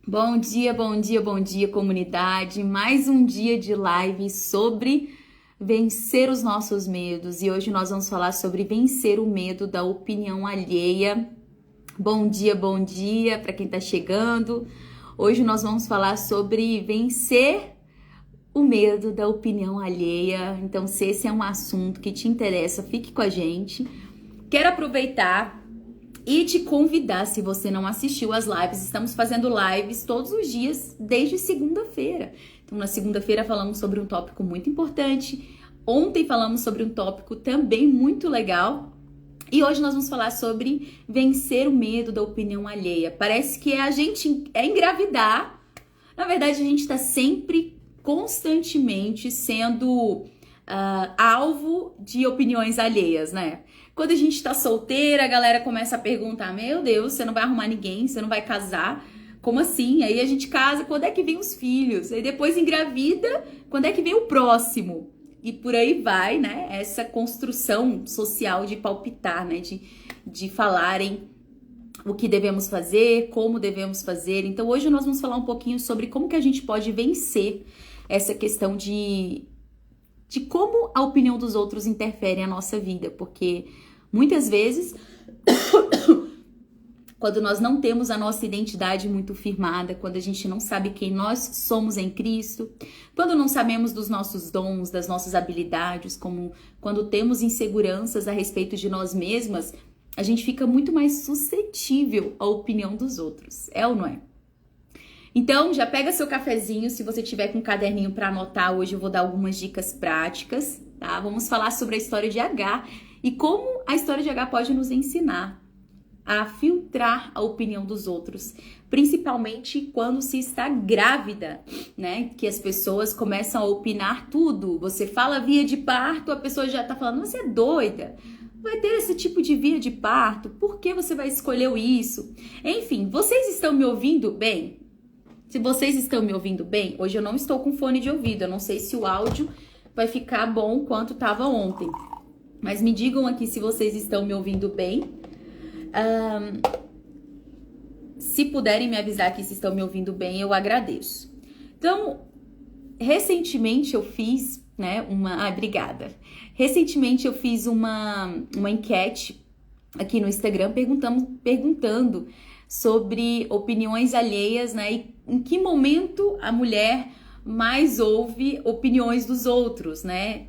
Bom dia, bom dia, bom dia, comunidade. Mais um dia de live sobre vencer os nossos medos. E hoje nós vamos falar sobre vencer o medo da opinião alheia. Bom dia para quem está chegando. Hoje nós vamos falar sobre vencer o medo da opinião alheia. Então, se esse é um assunto que te interessa, fique com a gente. Quero aproveitar e te convidar, se você não assistiu às lives, estamos fazendo lives todos os dias, desde segunda-feira. Então, na segunda-feira falamos sobre um tópico muito importante. Ontem falamos sobre um tópico também muito legal. E hoje nós vamos falar sobre vencer o medo da opinião alheia. Parece que a gente é engravidar. Na verdade, a gente está sempre, constantemente sendo alvo de opiniões alheias, né? Quando a gente tá solteira, a galera começa a perguntar: meu Deus, você não vai arrumar ninguém, você não vai casar? Como assim? Aí a gente casa, quando é que vem os filhos? Aí depois engravida, quando é que vem o próximo? E por aí vai, né? Essa construção social de palpitar, né? De falarem o que devemos fazer, como devemos fazer. Então hoje nós vamos falar um pouquinho sobre como que a gente pode vencer essa questão de como a opinião dos outros interfere na nossa vida, porque muitas vezes, quando nós não temos a nossa identidade muito firmada, quando a gente não sabe quem nós somos em Cristo, quando não sabemos dos nossos dons, das nossas habilidades, como quando temos inseguranças a respeito de nós mesmas, a gente fica muito mais suscetível à opinião dos outros, é ou não é? Então, já pega seu cafezinho, se você tiver com um caderninho para anotar, hoje eu vou dar algumas dicas práticas, tá? Vamos falar sobre a história de Agar e como a história de Agar pode nos ensinar a filtrar a opinião dos outros, principalmente quando se está grávida, né? Que as pessoas começam a opinar tudo. Você fala via de parto, a pessoa já tá falando: você é doida, vai ter esse tipo de via de parto, por que você vai escolher isso? Enfim, vocês estão me ouvindo bem? Se vocês estão me ouvindo bem, hoje eu não estou com fone de ouvido, eu não sei se o áudio vai ficar bom quanto estava ontem. Mas me digam aqui se vocês estão me ouvindo bem. Se puderem me avisar aqui se estão me ouvindo bem, eu agradeço. Então, recentemente eu fiz, né, obrigada. Recentemente eu fiz uma enquete aqui no Instagram perguntando sobre opiniões alheias, né? E em que momento a mulher mais ouve opiniões dos outros, né?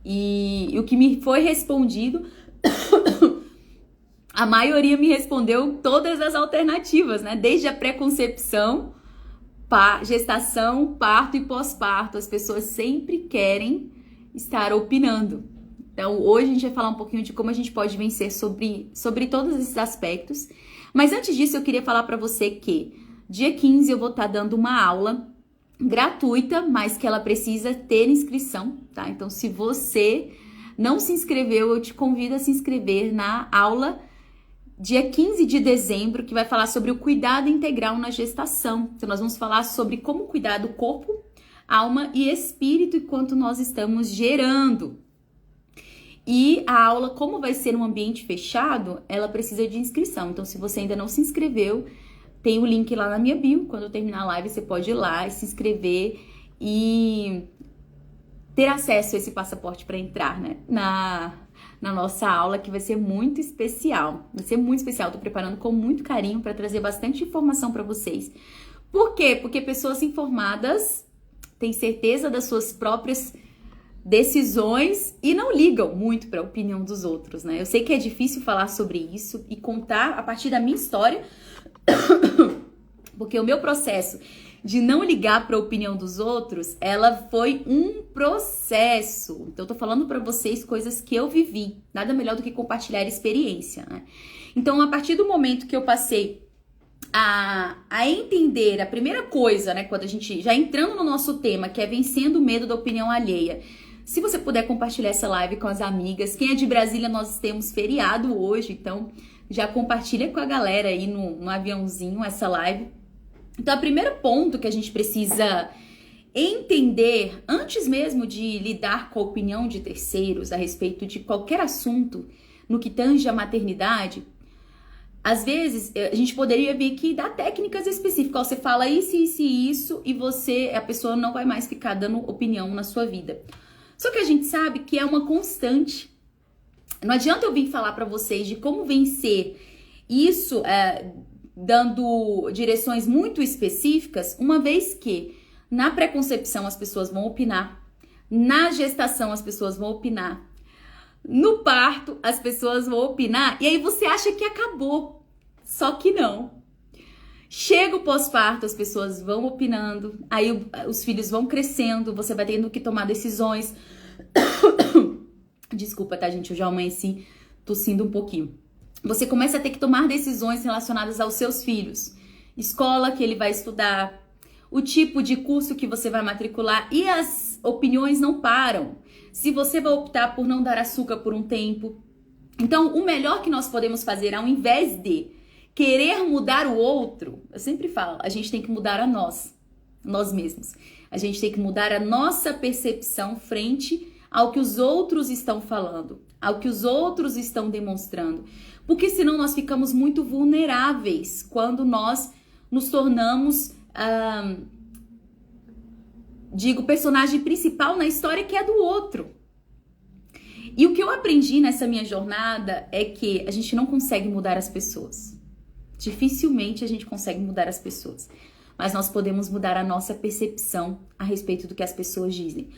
E o que me foi respondido, a maioria me respondeu todas as alternativas, né? Desde a pré-concepção, gestação, parto e pós-parto. As pessoas sempre querem estar opinando. Então, hoje a gente vai falar um pouquinho de como a gente pode vencer sobre todos esses aspectos. Mas antes disso, eu queria falar para você que dia 15 eu vou estar dando uma aula gratuita, mas que ela precisa ter inscrição, tá? Então, se você não se inscreveu, eu te convido a se inscrever na aula dia 15 de dezembro, que vai falar sobre o cuidado integral na gestação. Então, nós vamos falar sobre como cuidar do corpo, alma e espírito enquanto nós estamos gerando. E a aula, como vai ser um ambiente fechado, ela precisa de inscrição. Então, se você ainda não se inscreveu, tem o link lá na minha bio. Quando eu terminar a live, você pode ir lá e se inscrever e ter acesso a esse passaporte para entrar, né, na nossa aula, que vai ser muito especial. Vai ser muito especial. Tô preparando com muito carinho para trazer bastante informação para vocês. Por quê? Porque pessoas informadas têm certeza das suas próprias decisões e não ligam muito para a opinião dos outros, né? Eu sei que é difícil falar sobre isso e contar a partir da minha história, porque o meu processo de não ligar para a opinião dos outros, ela foi um processo. Então, eu tô falando para vocês coisas que eu vivi. Nada melhor do que compartilhar experiência, né? Então, a partir do momento que eu passei a entender a primeira coisa, né? Quando a gente já entrando no nosso tema, que é vencendo o medo da opinião alheia. Se você puder compartilhar essa live com as amigas. Quem é de Brasília, nós temos feriado hoje, então já compartilha com a galera aí no aviãozinho essa live. Então, o primeiro ponto que a gente precisa entender, antes mesmo de lidar com a opinião de terceiros a respeito de qualquer assunto no que tange a maternidade, Às vezes, a gente poderia ver que dá técnicas específicas. Você fala isso, isso e isso, e a pessoa não vai mais ficar dando opinião na sua vida. Só que a gente sabe que é uma constante. Não adianta eu vir falar pra vocês de como vencer isso, dando direções muito específicas, uma vez que na pré-concepção as pessoas vão opinar, na gestação as pessoas vão opinar, no parto as pessoas vão opinar, e aí você acha que acabou, só que não. Chega o pós-parto, as pessoas vão opinando, aí os filhos vão crescendo, você vai tendo que tomar decisões. Desculpa, tá, gente? Eu já amanheci tossindo um pouquinho. Você começa a ter que tomar decisões relacionadas aos seus filhos. Escola que ele vai estudar, o tipo de curso que você vai matricular, e as opiniões não param. Se você vai optar por não dar açúcar por um tempo. Então, o melhor que nós podemos fazer, ao invés de querer mudar o outro, eu sempre falo, a gente tem que mudar a nós mesmos. A gente tem que mudar a nossa percepção frente ao que os outros estão falando, ao que os outros estão demonstrando. Porque senão nós ficamos muito vulneráveis quando nós nos tornamos, personagem principal na história que é do outro. E o que eu aprendi nessa minha jornada é que a gente não consegue mudar as pessoas. Dificilmente a gente consegue mudar as pessoas. Mas nós podemos mudar a nossa percepção a respeito do que as pessoas dizem.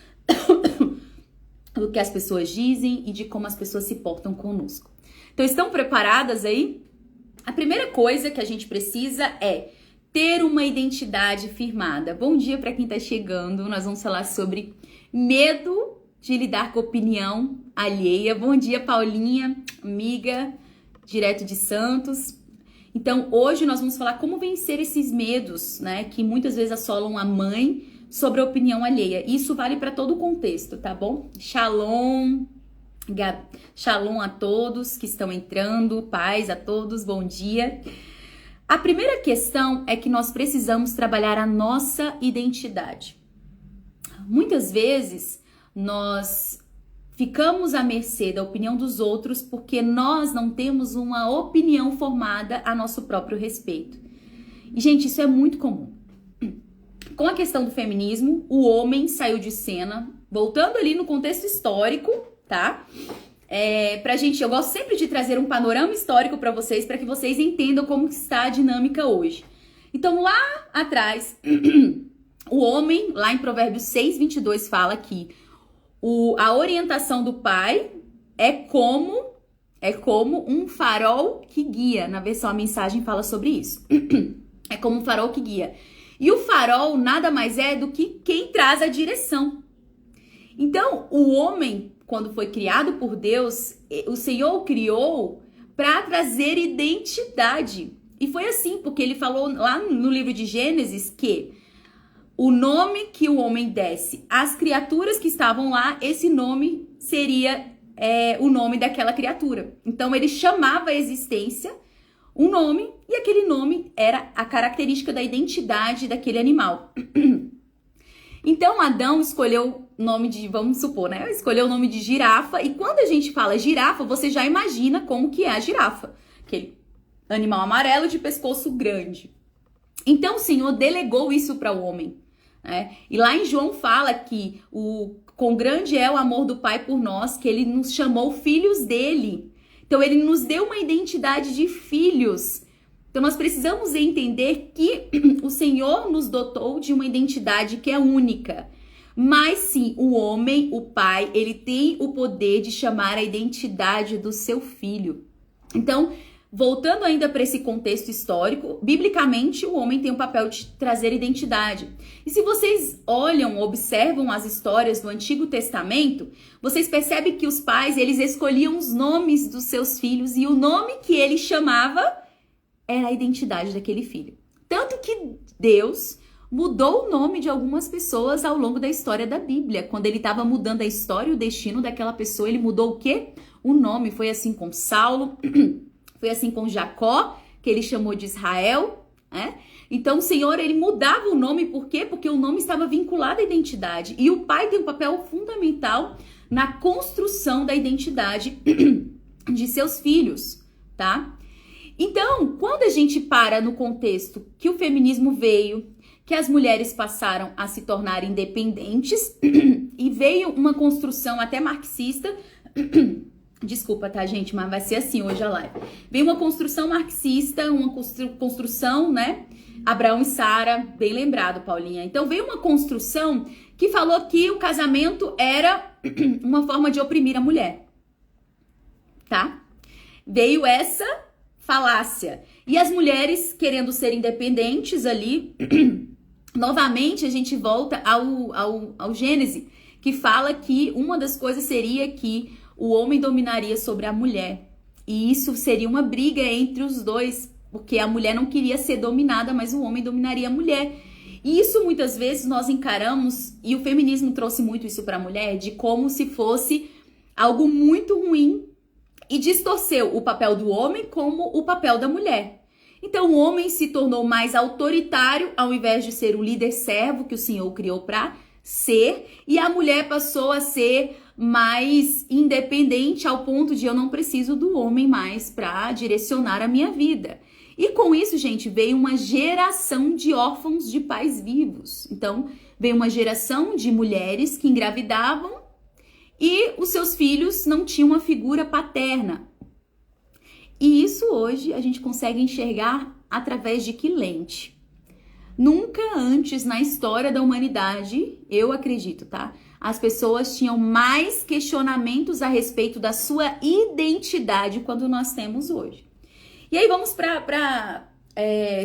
Do que as pessoas dizem e de como as pessoas se portam conosco. Então, estão preparadas aí? A primeira coisa que a gente precisa é ter uma identidade firmada. Bom dia para quem está chegando. Nós vamos falar sobre medo de lidar com a opinião alheia. Bom dia, Paulinha, amiga, direto de Santos. Então, hoje nós vamos falar como vencer esses medos, né, que muitas vezes assolam a mãe sobre a opinião alheia. Isso vale para todo o contexto, tá bom? Shalom, shalom a todos que estão entrando, paz a todos, bom dia. A primeira questão é que nós precisamos trabalhar a nossa identidade. Muitas vezes nós ficamos à mercê da opinião dos outros porque nós não temos uma opinião formada a nosso próprio respeito. E, gente, isso é muito comum. Com a questão do feminismo, o homem saiu de cena, voltando ali no contexto histórico, tá? Pra gente, eu gosto sempre de trazer um panorama histórico para vocês, para que vocês entendam como está a dinâmica hoje. Então, lá atrás, o homem, lá em Provérbios 6:22, fala que a orientação do pai é como um farol que guia. Na versão A Mensagem fala sobre isso. É como um farol que guia. E o farol nada mais é do que quem traz a direção. Então, o homem, quando foi criado por Deus, o Senhor o criou para trazer identidade. E foi assim, porque ele falou lá no livro de Gênesis que o nome que o homem desse às criaturas que estavam lá, esse nome seria o nome daquela criatura. Então, ele chamava a existência um nome, e aquele nome era a característica da identidade daquele animal. Então, Adão escolheu o nome de, vamos supor, né? Escolheu o nome de girafa, e quando a gente fala girafa, você já imagina como que é a girafa. Aquele animal amarelo de pescoço grande. Então, o Senhor delegou isso para o homem. Né? E lá em João fala que quão grande é o amor do Pai por nós, que ele nos chamou filhos dele. Então, ele nos deu uma identidade de filhos. Então, nós precisamos entender que o Senhor nos dotou de uma identidade que é única. Mas sim, o homem, o pai, ele tem o poder de chamar a identidade do seu filho. Então, voltando ainda para esse contexto histórico, biblicamente o homem tem o papel de trazer identidade. E se vocês olham, observam as histórias do Antigo Testamento, vocês percebem que os pais, eles escolhiam os nomes dos seus filhos e o nome que ele chamava era a identidade daquele filho. Tanto que Deus mudou o nome de algumas pessoas ao longo da história da Bíblia. Quando ele estava mudando a história e o destino daquela pessoa, ele mudou o quê? O nome. Foi assim com Saulo, foi assim com Jacó, que ele chamou de Israel, né? Então o Senhor, ele mudava o nome, por quê? Porque o nome estava vinculado à identidade. E o pai tem um papel fundamental na construção da identidade de seus filhos, tá? Então, quando a gente para no contexto que o feminismo veio, que as mulheres passaram a se tornar independentes e veio uma construção até marxista, desculpa, tá, gente, mas vai ser assim hoje a live. Veio uma construção marxista, uma construção, né? Abraão e Sara, bem lembrado, Paulinha. Então, veio uma construção que falou que o casamento era uma forma de oprimir a mulher, tá? Veio essa falácia. E as mulheres querendo ser independentes ali, novamente a gente volta ao Gênesis, que fala que uma das coisas seria que o homem dominaria sobre a mulher. E isso seria uma briga entre os dois, porque a mulher não queria ser dominada, mas o homem dominaria a mulher. E isso muitas vezes nós encaramos, e o feminismo trouxe muito isso para a mulher, de como se fosse algo muito ruim e distorceu o papel do homem como o papel da mulher. Então o homem se tornou mais autoritário ao invés de ser o líder servo que o Senhor criou para ser, e a mulher passou a ser mais independente ao ponto de eu não preciso do homem mais para direcionar a minha vida. E com isso, gente, veio uma geração de órfãos de pais vivos. Então, veio uma geração de mulheres que engravidavam e os seus filhos não tinham uma figura paterna. E isso hoje a gente consegue enxergar através de que lente? Nunca antes na história da humanidade, eu acredito, tá? As pessoas tinham mais questionamentos a respeito da sua identidade quando nós temos hoje. E aí vamos para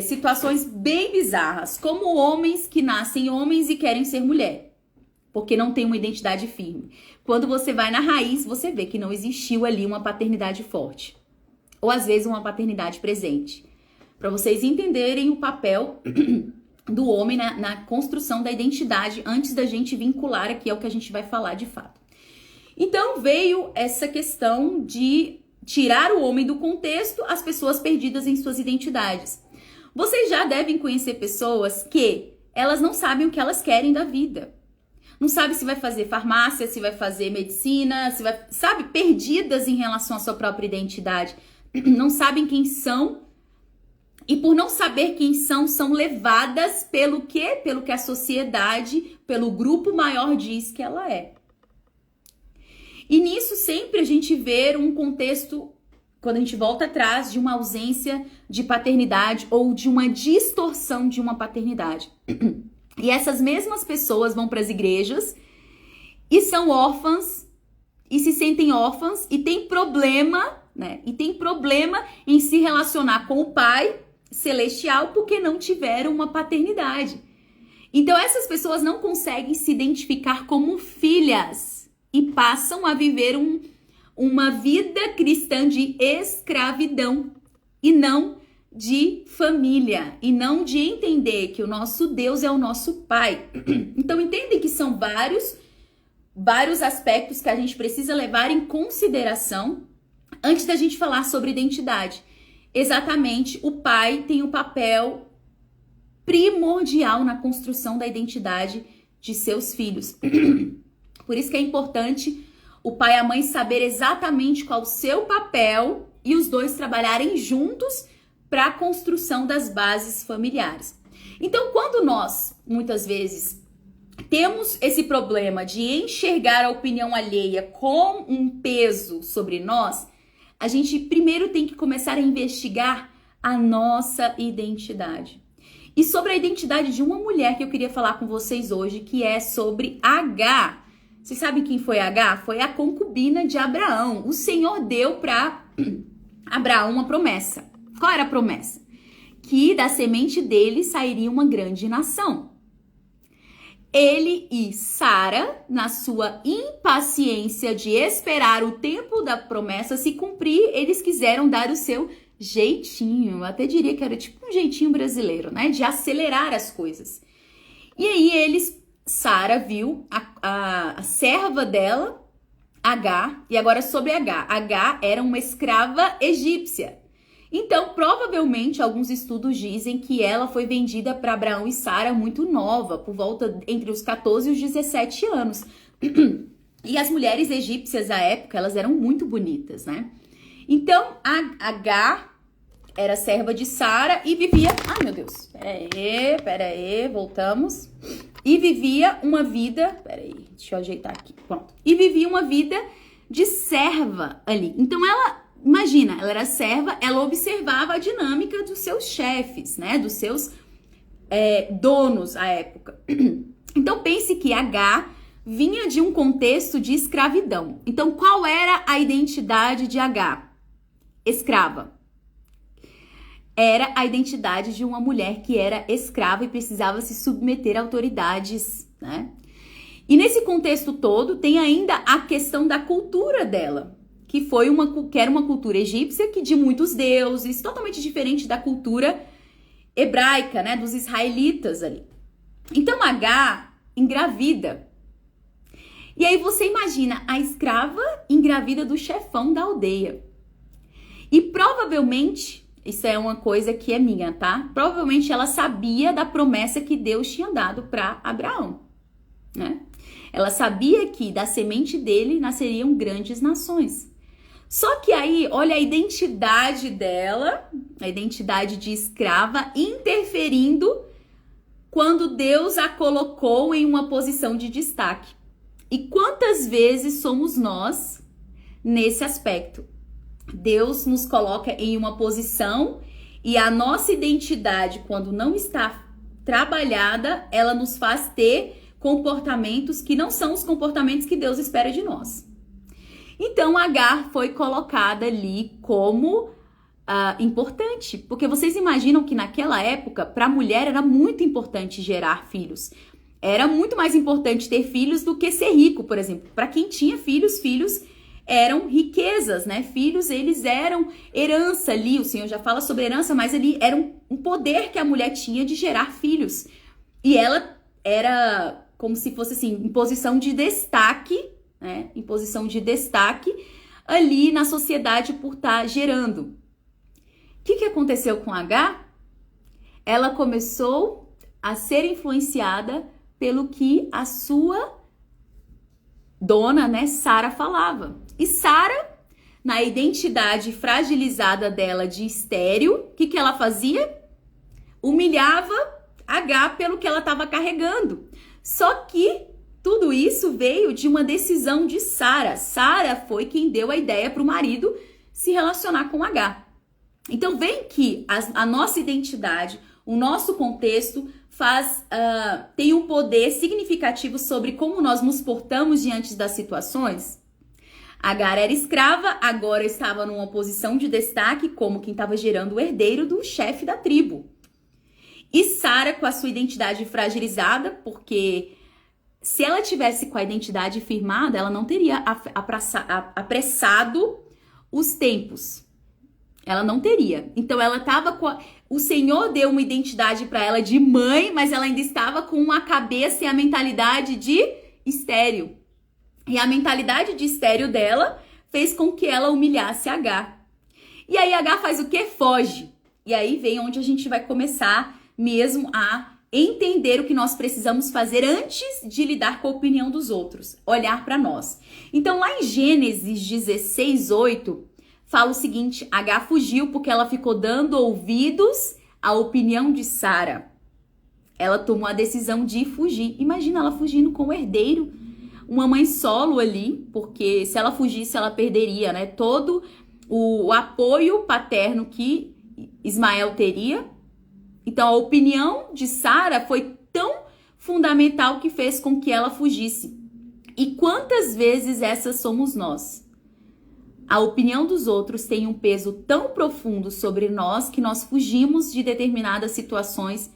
situações bem bizarras, como homens que nascem homens e querem ser mulher, porque não tem uma identidade firme. Quando você vai na raiz, você vê que não existiu ali uma paternidade forte, ou às vezes uma paternidade presente. Para vocês entenderem o papel do homem na construção da identidade, antes da gente vincular aqui ao que a gente vai falar de fato. Então veio essa questão de tirar o homem do contexto, as pessoas perdidas em suas identidades. Vocês já devem conhecer pessoas que elas não sabem o que elas querem da vida. Não sabe se vai fazer farmácia, se vai fazer medicina, se vai, sabe, perdidas em relação à sua própria identidade. Não sabem quem são e por não saber quem são levadas pelo quê? Pelo que a sociedade, pelo grupo maior diz que ela é. E nisso sempre a gente vê um contexto, quando a gente volta atrás, de uma ausência de paternidade ou de uma distorção de uma paternidade. E essas mesmas pessoas vão para as igrejas e são órfãs e se sentem órfãs e tem problema, né? E tem problema em se relacionar com o Pai Celestial porque não tiveram uma paternidade. Então essas pessoas não conseguem se identificar como filhas e passam a viver uma vida cristã de escravidão e não de família, e não de entender que o nosso Deus é o nosso Pai. Então entendem que são vários aspectos que a gente precisa levar em consideração antes da gente falar sobre identidade. Exatamente, o pai tem um papel primordial na construção da identidade de seus filhos. Por isso que é importante o pai e a mãe saber exatamente qual o seu papel e os dois trabalharem juntos para a construção das bases familiares. Então, quando nós, muitas vezes, temos esse problema de enxergar a opinião alheia com um peso sobre nós, a gente primeiro tem que começar a investigar a nossa identidade. E sobre a identidade de uma mulher que eu queria falar com vocês hoje, que é sobre H. Vocês sabem quem foi H? Foi a concubina de Abraão. O Senhor deu para Abraão uma promessa. Qual era a promessa? Que da semente dele sairia uma grande nação. Ele e Sara, na sua impaciência de esperar o tempo da promessa se cumprir, eles quiseram dar o seu jeitinho. Eu até diria que era tipo um jeitinho brasileiro, né? De acelerar as coisas. E aí Sara viu a serva dela, H, e agora sobre H. H era uma escrava egípcia. Então, provavelmente, alguns estudos dizem que ela foi vendida para Abraão e Sara muito nova, por volta entre os 14 e os 17 anos. E as mulheres egípcias à época, elas eram muito bonitas, né? Então, a H era serva de Sara e vivia... Ai, meu Deus. Pera aí, voltamos. E vivia uma vida... Pera aí, deixa eu ajeitar aqui. Pronto. E vivia uma vida de serva ali. Então, ela... Imagina, ela era serva, ela observava a dinâmica dos seus chefes, né? Dos seus donos à época. Então, pense que H vinha de um contexto de escravidão. Então, qual era a identidade de H? Escrava. Era a identidade de uma mulher que era escrava e precisava se submeter a autoridades, né? E nesse contexto todo, tem ainda a questão da cultura dela, que era uma cultura egípcia, que de muitos deuses, totalmente diferente da cultura hebraica, né? Dos israelitas ali. Então, H engravida. E aí você imagina a escrava engravida do chefão da aldeia. E provavelmente, isso é uma coisa que é minha, tá? Provavelmente ela sabia da promessa que Deus tinha dado para Abraão, né? Ela sabia que da semente dele nasceriam grandes nações. Só que aí, olha a identidade dela, a identidade de escrava, interferindo quando Deus a colocou em uma posição de destaque. E quantas vezes somos nós nesse aspecto? Deus nos coloca em uma posição e a nossa identidade, quando não está trabalhada, ela nos faz ter comportamentos que não são os comportamentos que Deus espera de nós. Então, Agar foi colocada ali como importante, porque vocês imaginam que naquela época, para a mulher era muito importante gerar filhos. Era muito mais importante ter filhos do que ser rico, por exemplo. Para quem tinha filhos, filhos eram riquezas, né? Filhos, eles eram herança ali. O Senhor já fala sobre herança, mas ali era um poder que a mulher tinha de gerar filhos. E ela era como se fosse assim, em posição de destaque, né? Em posição de destaque ali na sociedade por estar gerando. O que aconteceu com H? Ela começou a ser influenciada pelo que a sua dona, né, Sara falava. E Sara, na identidade fragilizada dela de estéril, o que ela fazia? Humilhava H pelo que ela estava carregando. Só que tudo isso veio de uma decisão de Sara. Sara foi quem deu a ideia para o marido se relacionar com H. Então vem que a nossa identidade, o nosso contexto tem um poder significativo sobre como nós nos portamos diante das situações. Agar era escrava, agora estava numa posição de destaque como quem estava gerando o herdeiro do chefe da tribo. E Sara com a sua identidade fragilizada, porque se ela tivesse com a identidade firmada, ela não teria apressado os tempos. Ela não teria. Então ela estava com o Senhor deu uma identidade para ela de mãe, mas ela ainda estava com a cabeça e a mentalidade de estéril. E a mentalidade de estéril dela fez com que ela humilhasse H. E aí H faz o quê? Foge. E aí vem onde a gente vai começar mesmo a entender o que nós precisamos fazer antes de lidar com a opinião dos outros. Olhar para nós. Então lá em Gênesis 16:8, fala o seguinte: H fugiu porque ela ficou dando ouvidos à opinião de Sara. Ela tomou a decisão de fugir. Imagina ela fugindo com o herdeiro, uma mãe solo ali, porque se ela fugisse, ela perderia, né, todo o apoio paterno que Ismael teria. Então a opinião de Sara foi tão fundamental que fez com que ela fugisse. E quantas vezes essas somos nós? A opinião dos outros tem um peso tão profundo sobre nós que nós fugimos de determinadas situações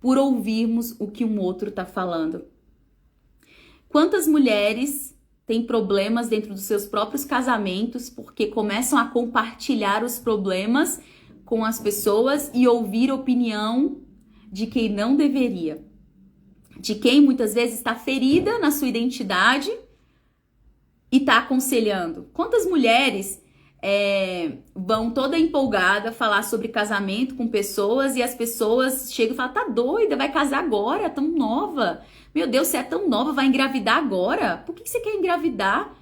por ouvirmos o que um outro está falando. Quantas mulheres têm problemas dentro dos seus próprios casamentos porque começam a compartilhar os problemas com as pessoas e ouvir opinião de quem não deveria, de quem muitas vezes está ferida na sua identidade e tá aconselhando. Quantas mulheres vão toda empolgada falar sobre casamento com pessoas e as pessoas chegam e falam: tá doida, vai casar agora, tão nova. Meu Deus, você é tão nova, vai engravidar agora? Por que você quer engravidar?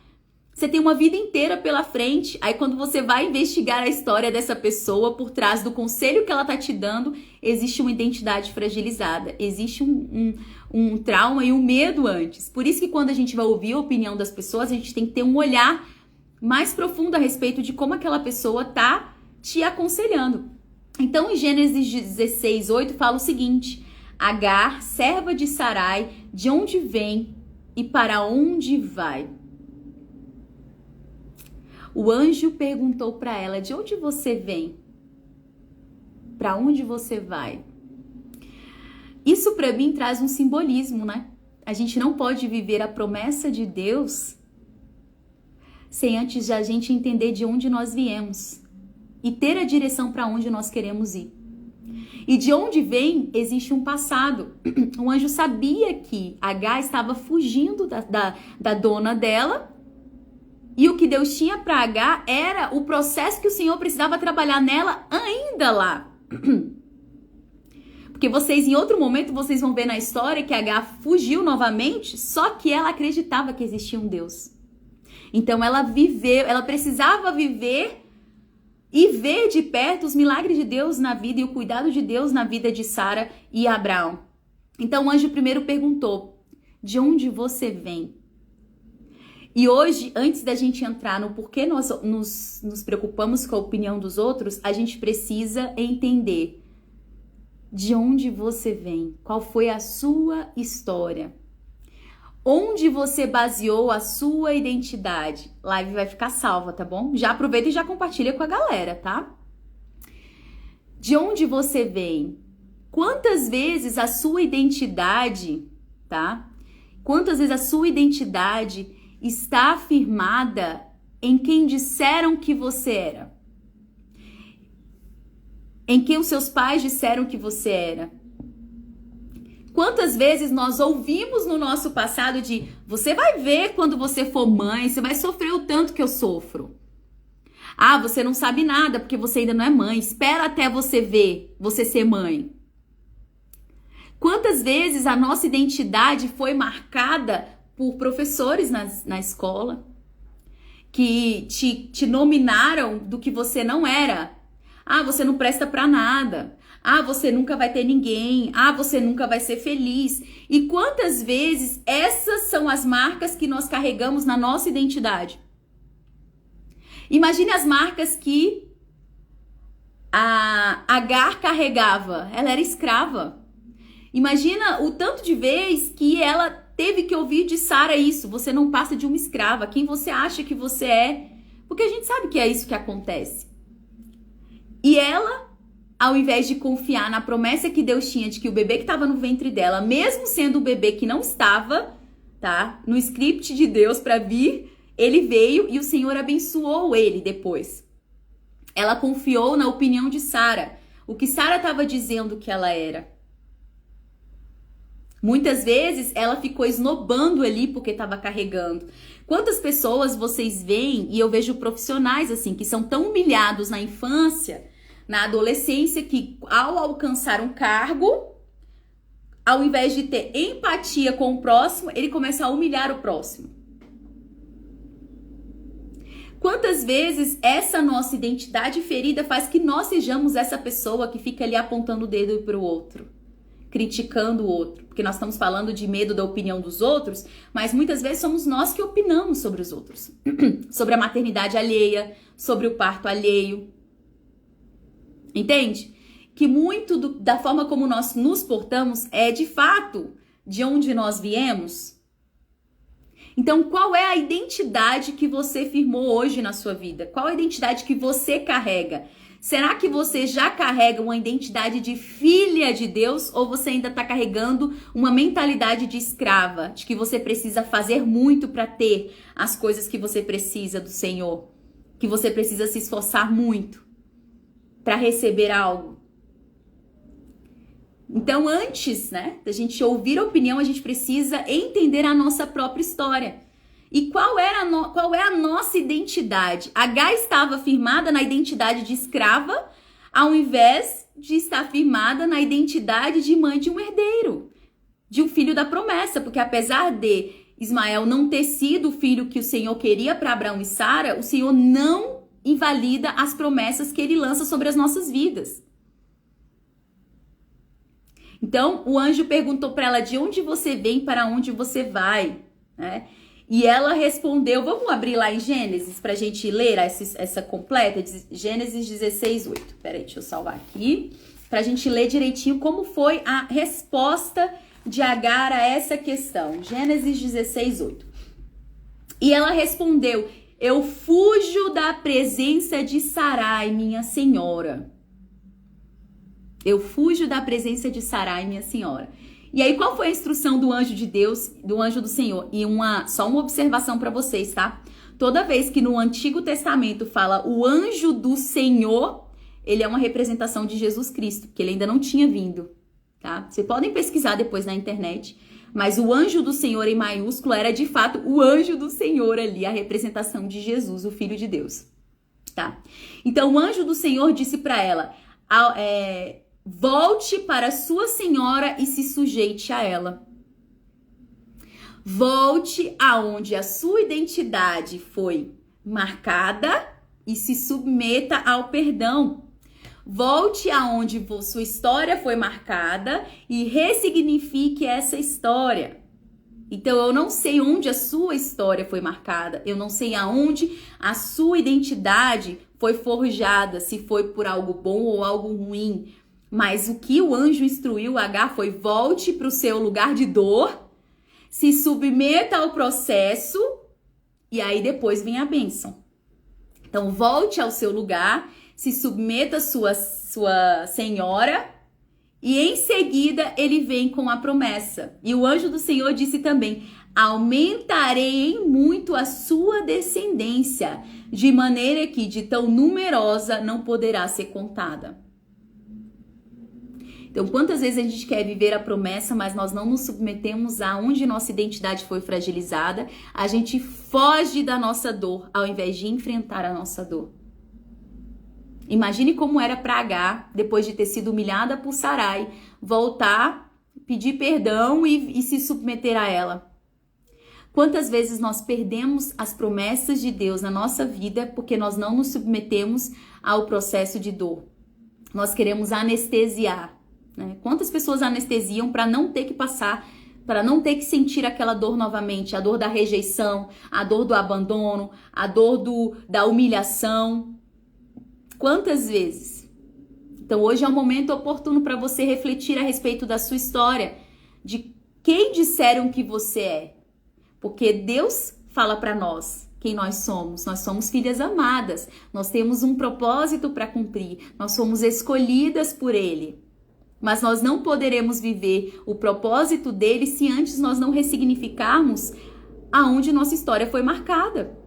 Você tem uma vida inteira pela frente. Aí quando você vai investigar a história dessa pessoa, por trás do conselho que ela tá te dando, existe uma identidade fragilizada. Existe um trauma e um medo antes. Por isso que quando a gente vai ouvir a opinião das pessoas, a gente tem que ter um olhar mais profundo a respeito de como aquela pessoa tá te aconselhando. Então, em Gênesis 16:8 fala o seguinte: Agar, serva de Sarai, de onde vem e para onde vai? O anjo perguntou para ela: de onde você vem? Para onde você vai? Isso para mim traz um simbolismo, né? A gente não pode viver a promessa de Deus sem antes de a gente entender de onde nós viemos e ter a direção para onde nós queremos ir. E de onde vem, existe um passado. O anjo sabia que Agar estava fugindo da dona dela. E o que Deus tinha para Agar era o processo que o Senhor precisava trabalhar nela ainda lá. Porque vocês, em outro momento, vocês vão ver na história que Agar fugiu novamente, só que ela acreditava que existia um Deus. Então ela precisava viver e ver de perto os milagres de Deus na vida e o cuidado de Deus na vida de Sara e Abraão. Então o anjo primeiro perguntou: de onde você vem? E hoje, antes da gente entrar no porquê nós nos preocupamos com a opinião dos outros, a gente precisa entender de onde você vem, qual foi a sua história, onde você baseou a sua identidade. Live vai ficar salva, tá bom? Já aproveita e já compartilha com a galera, tá? De onde você vem? Quantas vezes a sua identidade, tá? Quantas vezes a sua identidade está afirmada em quem disseram que você era? Em quem os seus pais disseram que você era? Quantas vezes nós ouvimos no nosso passado de: você vai ver quando você for mãe, você vai sofrer o tanto que eu sofro. Ah, você não sabe nada porque você ainda não é mãe, espera até você ver você ser mãe. Quantas vezes a nossa identidade foi marcada por professores na escola que te nominaram do que você não era. Ah, você não presta pra nada. Ah, você nunca vai ter ninguém. Ah, você nunca vai ser feliz. E quantas vezes essas são as marcas que nós carregamos na nossa identidade? Imagine as marcas que a Agar carregava. Ela era escrava. Imagina o tanto de vez que ela teve que ouvir de Sara isso: você não passa de uma escrava, quem você acha que você é? Porque a gente sabe que é isso que acontece. E ela, ao invés de confiar na promessa que Deus tinha de que o bebê que estava no ventre dela, mesmo sendo o bebê que não estava, tá, no script de Deus para vir, ele veio e o Senhor abençoou ele depois. Ela confiou na opinião de Sara, o que Sara estava dizendo que ela era. Muitas vezes ela ficou esnobando ali porque estava carregando. Quantas pessoas vocês veem, e eu vejo profissionais assim, que são tão humilhados na infância, na adolescência, que ao alcançar um cargo, ao invés de ter empatia com o próximo, ele começa a humilhar o próximo. Quantas vezes essa nossa identidade ferida faz que nós sejamos essa pessoa que fica ali apontando o dedo para o outro, criticando o outro, porque nós estamos falando de medo da opinião dos outros, mas muitas vezes somos nós que opinamos sobre os outros, sobre a maternidade alheia, sobre o parto alheio. Entende? Que muito da forma como nós nos portamos é de fato de onde nós viemos. Então, qual é a identidade que você firmou hoje na sua vida? Qual a identidade que você carrega? Será que você já carrega uma identidade de filha de Deus ou você ainda está carregando uma mentalidade de escrava, de que você precisa fazer muito para ter as coisas que você precisa do Senhor, que você precisa se esforçar muito para receber algo? Então, antes, né, da gente ouvir a opinião, a gente precisa entender a nossa própria história. E qual é a nossa identidade? Agar estava firmada na identidade de escrava, ao invés de estar firmada na identidade de mãe de um herdeiro, de um filho da promessa, porque apesar de Ismael não ter sido o filho que o Senhor queria para Abraão e Sara, o Senhor não invalida as promessas que ele lança sobre as nossas vidas. Então, o anjo perguntou para ela: de onde você vem, para onde você vai? Né? E ela respondeu, vamos abrir lá em Gênesis para a gente ler essa completa, Gênesis 16:8. Peraí, deixa eu salvar aqui, para a gente ler direitinho como foi a resposta de Agar a essa questão. Gênesis 16:8. E ela respondeu: eu fujo da presença de Sarai, minha senhora. Eu fujo da presença de Sarai, minha senhora. E aí, qual foi a instrução do anjo de Deus, do anjo do Senhor? E só uma observação para vocês, tá? Toda vez que no Antigo Testamento fala o anjo do Senhor, ele é uma representação de Jesus Cristo, que ele ainda não tinha vindo, tá? Vocês podem pesquisar depois na internet, mas o anjo do Senhor em maiúsculo era de fato o anjo do Senhor ali, a representação de Jesus, o Filho de Deus, tá? Então, o anjo do Senhor disse para ela, volte para sua senhora e se sujeite a ela. Volte aonde a sua identidade foi marcada e se submeta ao perdão. Volte aonde sua história foi marcada e ressignifique essa história. Então, eu não sei onde a sua história foi marcada, eu não sei aonde a sua identidade foi forjada, se foi por algo bom ou algo ruim. Mas o que o anjo instruiu Agar foi: volte para o seu lugar de dor, se submeta ao processo e aí depois vem a bênção. Então, volte ao seu lugar, se submeta à sua senhora e em seguida ele vem com a promessa. E o anjo do Senhor disse também: aumentarei em muito a sua descendência, de maneira que de tão numerosa não poderá ser contada. Então, quantas vezes a gente quer viver a promessa, mas nós não nos submetemos aonde nossa identidade foi fragilizada, a gente foge da nossa dor, ao invés de enfrentar a nossa dor. Imagine como era para Agar, depois de ter sido humilhada por Sarai, voltar, pedir perdão e se submeter a ela. Quantas vezes nós perdemos as promessas de Deus na nossa vida porque nós não nos submetemos ao processo de dor. Nós queremos anestesiar. Né? Quantas pessoas anestesiam para não ter que passar, para não ter que sentir aquela dor novamente, a dor da rejeição, a dor do abandono, a dor da humilhação. Quantas vezes? Então hoje é um momento oportuno para você refletir a respeito da sua história, de quem disseram que você é. Porque Deus fala para nós quem nós somos filhas amadas, nós temos um propósito para cumprir, nós somos escolhidas por Ele. Mas nós não poderemos viver o propósito dele se antes nós não ressignificarmos aonde nossa história foi marcada.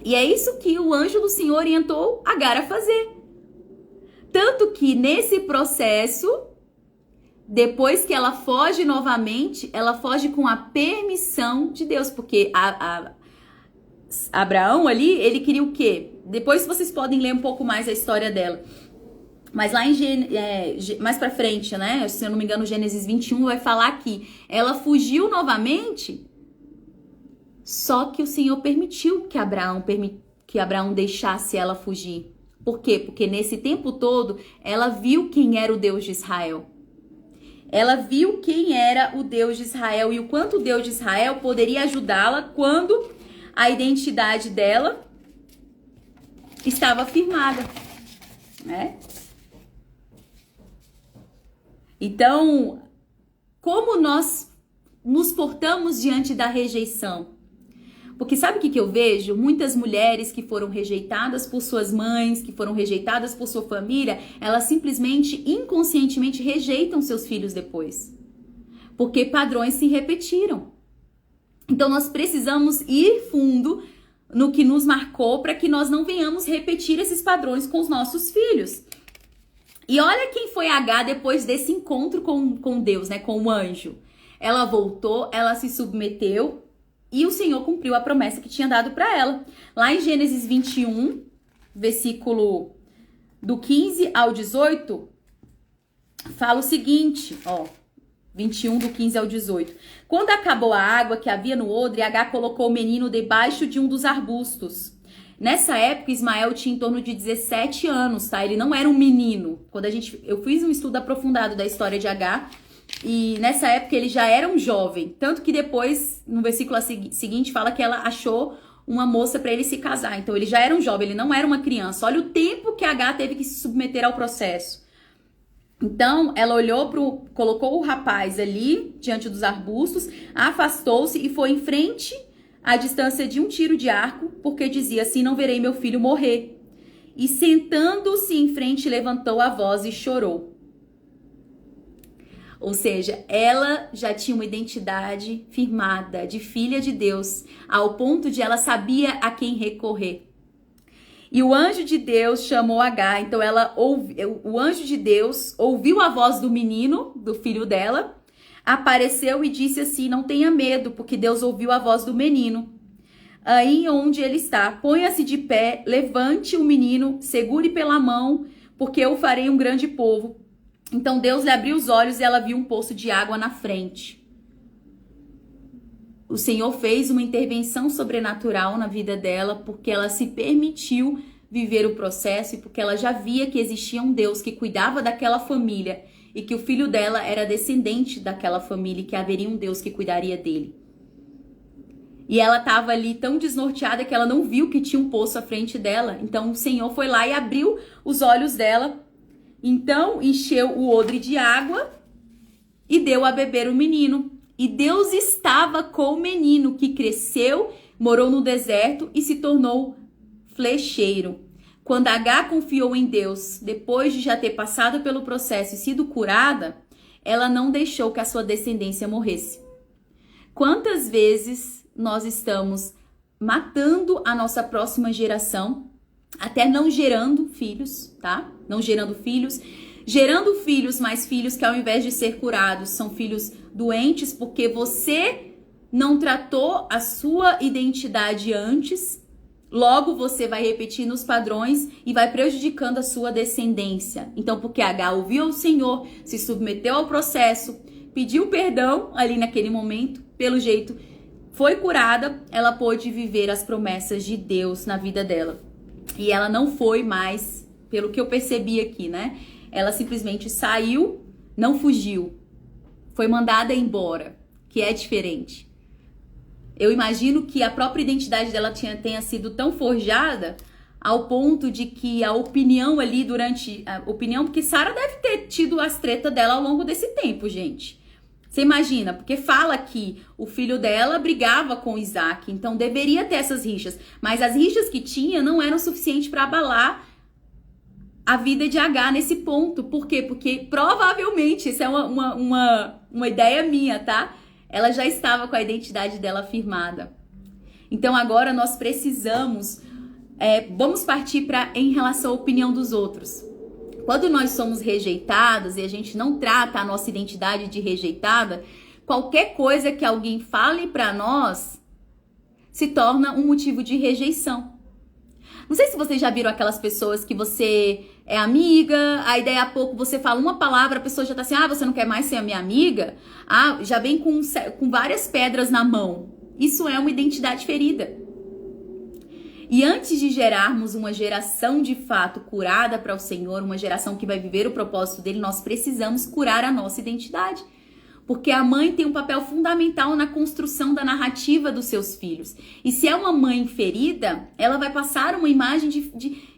E é isso que o anjo do Senhor orientou Agar a fazer. Tanto que nesse processo, depois que ela foge novamente, ela foge com a permissão de Deus. Porque Abraão ali, ele queria o quê? Depois vocês podem ler um pouco mais a história dela. Mas lá mais pra frente, né? Se eu não me engano, Gênesis 21 vai falar que ela fugiu novamente, só que o Senhor permitiu que Abraão deixasse ela fugir. Por quê? Porque nesse tempo todo, ela viu quem era o Deus de Israel. Ela viu quem era o Deus de Israel e o quanto o Deus de Israel poderia ajudá-la quando a identidade dela estava firmada, né? Então, como nós nos portamos diante da rejeição? Porque sabe o que eu vejo? Muitas mulheres que foram rejeitadas por suas mães, que foram rejeitadas por sua família, elas simplesmente, inconscientemente, rejeitam seus filhos depois. Porque padrões se repetiram. Então, nós precisamos ir fundo no que nos marcou para que nós não venhamos repetir esses padrões com os nossos filhos. E olha quem foi Agar depois desse encontro com Deus, né? Com o anjo. Ela voltou, ela se submeteu e o Senhor cumpriu a promessa que tinha dado para ela. Lá em Gênesis 21, versículo do 15 ao 18, fala o seguinte, ó. 21, do 15 ao 18. Quando acabou a água que havia no odre, Agar colocou o menino debaixo de um dos arbustos. Nessa época, Ismael tinha em torno de 17 anos, tá? Ele não era um menino. Eu fiz um estudo aprofundado da história de Agar, e nessa época ele já era um jovem. Tanto que depois, no versículo seguinte, fala que ela achou uma moça para ele se casar. Então ele já era um jovem, ele não era uma criança. Olha o tempo que Agar teve que se submeter ao processo. Então, ela colocou o rapaz ali, diante dos arbustos, afastou-se e foi em frente à distância de um tiro de arco, porque dizia assim, não verei meu filho morrer. E sentando-se em frente, levantou a voz e chorou. Ou seja, ela já tinha uma identidade firmada de filha de Deus, ao ponto de ela sabia a quem recorrer. E o anjo de Deus chamou Agar, então o anjo de Deus ouviu a voz do menino, do filho dela, apareceu e disse assim, não tenha medo, porque Deus ouviu a voz do menino. Aí onde ele está, ponha-se de pé, levante o menino, segure pela mão, porque eu farei um grande povo. Então Deus lhe abriu os olhos e ela viu um poço de água na frente. O Senhor fez uma intervenção sobrenatural na vida dela porque ela se permitiu viver o processo e porque ela já via que existia um Deus que cuidava daquela família e que o filho dela era descendente daquela família e que haveria um Deus que cuidaria dele. E ela estava ali tão desnorteada que ela não viu que tinha um poço à frente dela. Então o Senhor foi lá e abriu os olhos dela. Então encheu o odre de água e deu a beber o menino. E Deus estava com o menino, que cresceu, morou no deserto e se tornou flecheiro. Quando Agar confiou em Deus, depois de já ter passado pelo processo e sido curada, ela não deixou que a sua descendência morresse. Quantas vezes nós estamos matando a nossa próxima geração, até não gerando filhos, tá? Não gerando filhos, mas filhos que ao invés de ser curados, são filhos doentes, porque você não tratou a sua identidade antes, logo você vai repetindo os padrões e vai prejudicando a sua descendência. Então, porque Agar ouviu o Senhor, se submeteu ao processo, pediu perdão ali naquele momento, pelo jeito foi curada, ela pôde viver as promessas de Deus na vida dela. E ela não foi mais, pelo que eu percebi aqui, né? Ela simplesmente saiu, não fugiu. Foi mandada embora, que é diferente. Eu imagino que a própria identidade dela tenha sido tão forjada ao ponto de que a opinião ali porque Sara deve ter tido as tretas dela ao longo desse tempo, gente. Você imagina, porque fala que o filho dela brigava com Isaac, então deveria ter essas rixas. Mas as rixas que tinha não eram suficientes para abalar a vida de Agar nesse ponto. Por quê? Porque provavelmente, isso é uma ideia minha, tá? Ela já estava com a identidade dela firmada. Então agora nós precisamos, vamos partir em relação à opinião dos outros. Quando nós somos rejeitados e a gente não trata a nossa identidade de rejeitada, qualquer coisa que alguém fale para nós se torna um motivo de rejeição. Não sei se vocês já viram aquelas pessoas que você é amiga, aí daí a pouco você fala uma palavra, a pessoa já tá assim, você não quer mais ser a minha amiga? Já vem com várias pedras na mão. Isso é uma identidade ferida. E antes de gerarmos uma geração de fato curada para o Senhor, uma geração que vai viver o propósito dele, nós precisamos curar a nossa identidade. Porque a mãe tem um papel fundamental na construção da narrativa dos seus filhos. E se é uma mãe ferida, ela vai passar uma imagem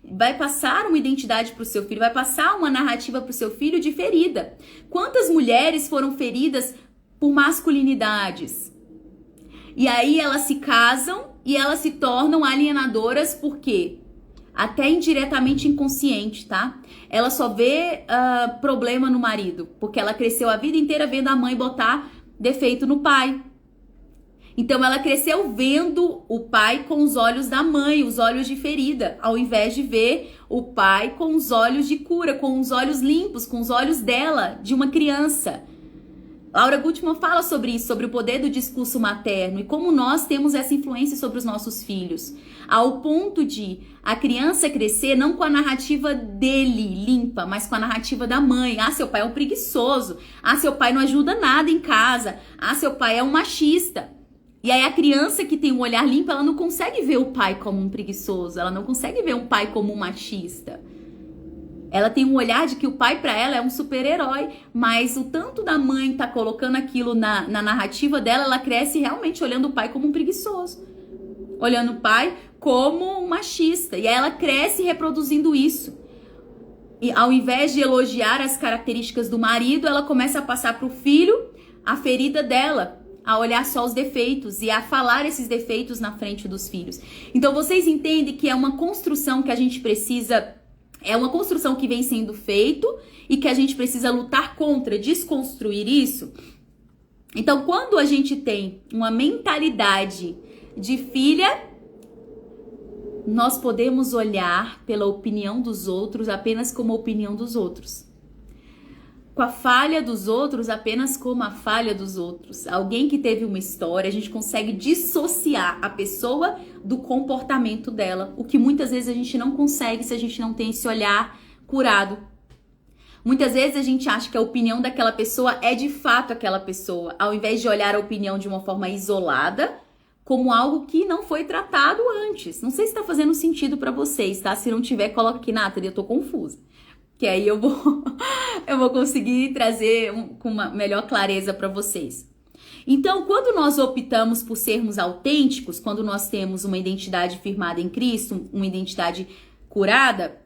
vai passar uma identidade para o seu filho, vai passar uma narrativa para o seu filho de ferida. Quantas mulheres foram feridas por masculinidades? E aí elas se casam e elas se tornam alienadoras, por quê? Até indiretamente inconsciente, tá? Ela só vê problema no marido, porque ela cresceu a vida inteira vendo a mãe botar defeito no pai. Então ela cresceu vendo o pai com os olhos da mãe, os olhos de ferida, ao invés de ver o pai com os olhos de cura, com os olhos limpos, com os olhos dela, de uma criança. Laura Gutman fala sobre isso, sobre o poder do discurso materno e como nós temos essa influência sobre os nossos filhos, ao ponto de a criança crescer não com a narrativa dele limpa, mas com a narrativa da mãe. Ah, seu pai é um preguiçoso. Ah, seu pai não ajuda nada em casa. Ah, seu pai é um machista. E aí a criança que tem um olhar limpo, ela não consegue ver o pai como um preguiçoso, ela não consegue ver o pai como um machista. Ela tem um olhar de que o pai para ela é um super-herói, mas o tanto da mãe tá colocando aquilo na narrativa dela, ela cresce realmente olhando o pai como um preguiçoso, olhando o pai como um machista, e aí ela cresce reproduzindo isso. E ao invés de elogiar as características do marido, ela começa a passar pro filho a ferida dela, a olhar só os defeitos e a falar esses defeitos na frente dos filhos. Então vocês entendem que é uma construção que a gente precisa... É uma construção que vem sendo feito e que a gente precisa lutar contra, desconstruir isso. Então, quando a gente tem uma mentalidade de filha, nós podemos olhar pela opinião dos outros apenas como a opinião dos outros. Com a falha dos outros apenas como a falha dos outros. Alguém que teve uma história, a gente consegue dissociar a pessoa do comportamento dela, o que muitas vezes a gente não consegue se a gente não tem esse olhar curado. Muitas vezes a gente acha que a opinião daquela pessoa é de fato aquela pessoa, ao invés de olhar a opinião de uma forma isolada, como algo que não foi tratado antes. Não sei se tá fazendo sentido pra vocês, tá? Se não tiver, coloca aqui, Nathalie, eu tô confusa. Que aí eu vou conseguir trazer com uma melhor clareza para vocês. Então, quando nós optamos por sermos autênticos, quando nós temos uma identidade firmada em Cristo, uma identidade curada,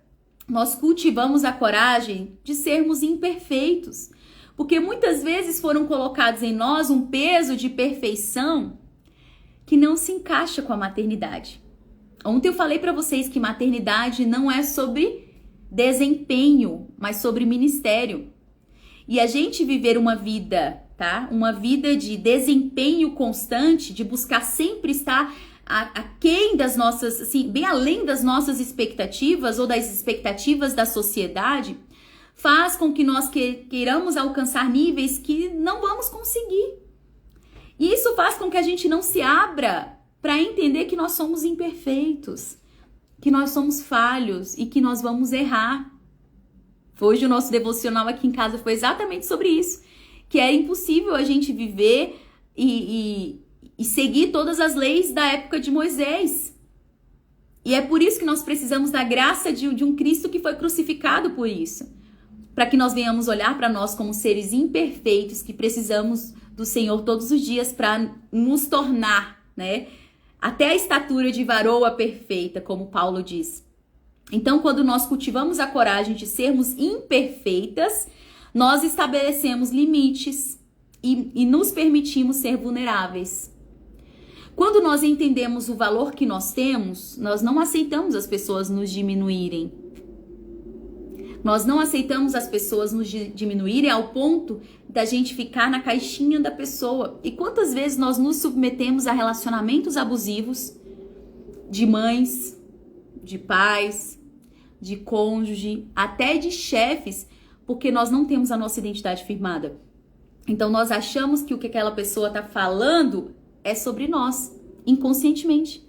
nós cultivamos a coragem de sermos imperfeitos. Porque muitas vezes foram colocados em nós um peso de perfeição que não se encaixa com a maternidade. Ontem eu falei para vocês que maternidade não é sobre desempenho, mas sobre ministério. E a gente viver uma vida, tá? Uma vida de desempenho constante, de buscar sempre estar aquém das nossas, assim, bem além das nossas expectativas ou das expectativas da sociedade, faz com que nós queiramos alcançar níveis que não vamos conseguir. E isso faz com que a gente não se abra para entender que nós somos imperfeitos, que nós somos falhos e que nós vamos errar. Hoje o nosso devocional aqui em casa foi exatamente sobre isso, que é impossível a gente viver e seguir todas as leis da época de Moisés. E é por isso que nós precisamos da graça de um Cristo que foi crucificado por isso, para que nós venhamos olhar para nós como seres imperfeitos, que precisamos do Senhor todos os dias para nos tornar, né? Até a estatura de varoa perfeita, como Paulo diz. Então, quando nós cultivamos a coragem de sermos imperfeitas, nós estabelecemos limites e nos permitimos ser vulneráveis. Quando nós entendemos o valor que nós temos, nós não aceitamos as pessoas nos diminuírem. Nós não aceitamos as pessoas nos diminuírem ao ponto da gente ficar na caixinha da pessoa. E quantas vezes nós nos submetemos a relacionamentos abusivos de mães, de pais, de cônjuge, até de chefes, porque nós não temos a nossa identidade firmada. Então nós achamos que o que aquela pessoa está falando é sobre nós, inconscientemente.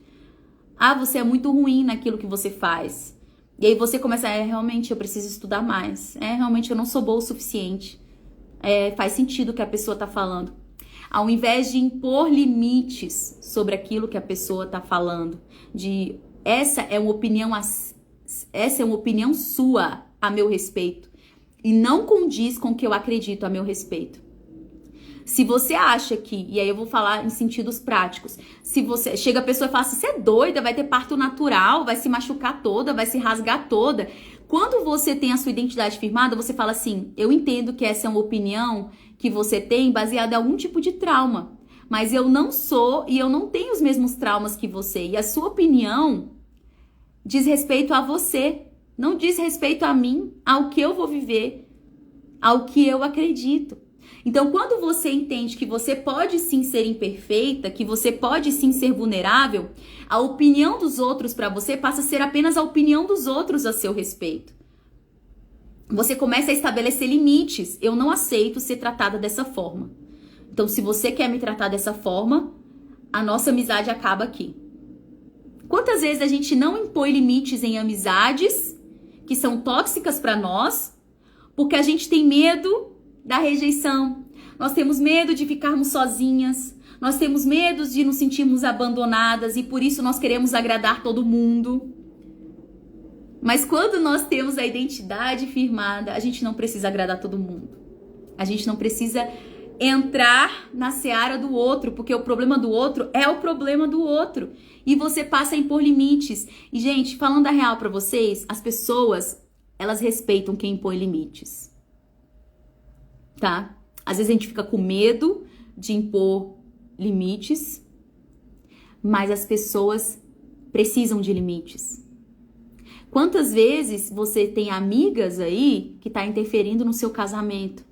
Ah, você é muito ruim naquilo que você faz. E aí você começa, realmente eu preciso estudar mais. Realmente eu não sou boa o suficiente. Faz sentido o que a pessoa está falando. Ao invés de impor limites sobre aquilo que a pessoa está falando, essa é uma opinião sua a meu respeito e não condiz com o que eu acredito a meu respeito. Se você acha que, e aí eu vou falar em sentidos práticos, se você chega a pessoa e fala assim, você é doida, vai ter parto natural, vai se machucar toda, vai se rasgar toda. Quando você tem a sua identidade firmada, você fala assim, eu entendo que essa é uma opinião que você tem baseada em algum tipo de trauma, mas eu não sou e eu não tenho os mesmos traumas que você. E a sua opinião diz respeito a você, não diz respeito a mim, ao que eu vou viver, ao que eu acredito. Então, quando você entende que você pode sim ser imperfeita, que você pode sim ser vulnerável, a opinião dos outros para você passa a ser apenas a opinião dos outros a seu respeito. Você começa a estabelecer limites. Eu não aceito ser tratada dessa forma. Então, se você quer me tratar dessa forma, a nossa amizade acaba aqui. Quantas vezes a gente não impõe limites em amizades que são tóxicas para nós, porque a gente tem medo da rejeição. Nós temos medo de ficarmos sozinhas. Nós temos medo de nos sentirmos abandonadas e por isso nós queremos agradar todo mundo. Mas quando nós temos a identidade firmada, a gente não precisa agradar todo mundo. A gente não precisa entrar na seara do outro, porque o problema do outro é o problema do outro. E você passa a impor limites. E, gente, falando a real pra vocês, as pessoas, elas respeitam quem impõe limites. Tá? Às vezes a gente fica com medo de impor limites, mas as pessoas precisam de limites. Quantas vezes você tem amigas aí que tá interferindo no seu casamento?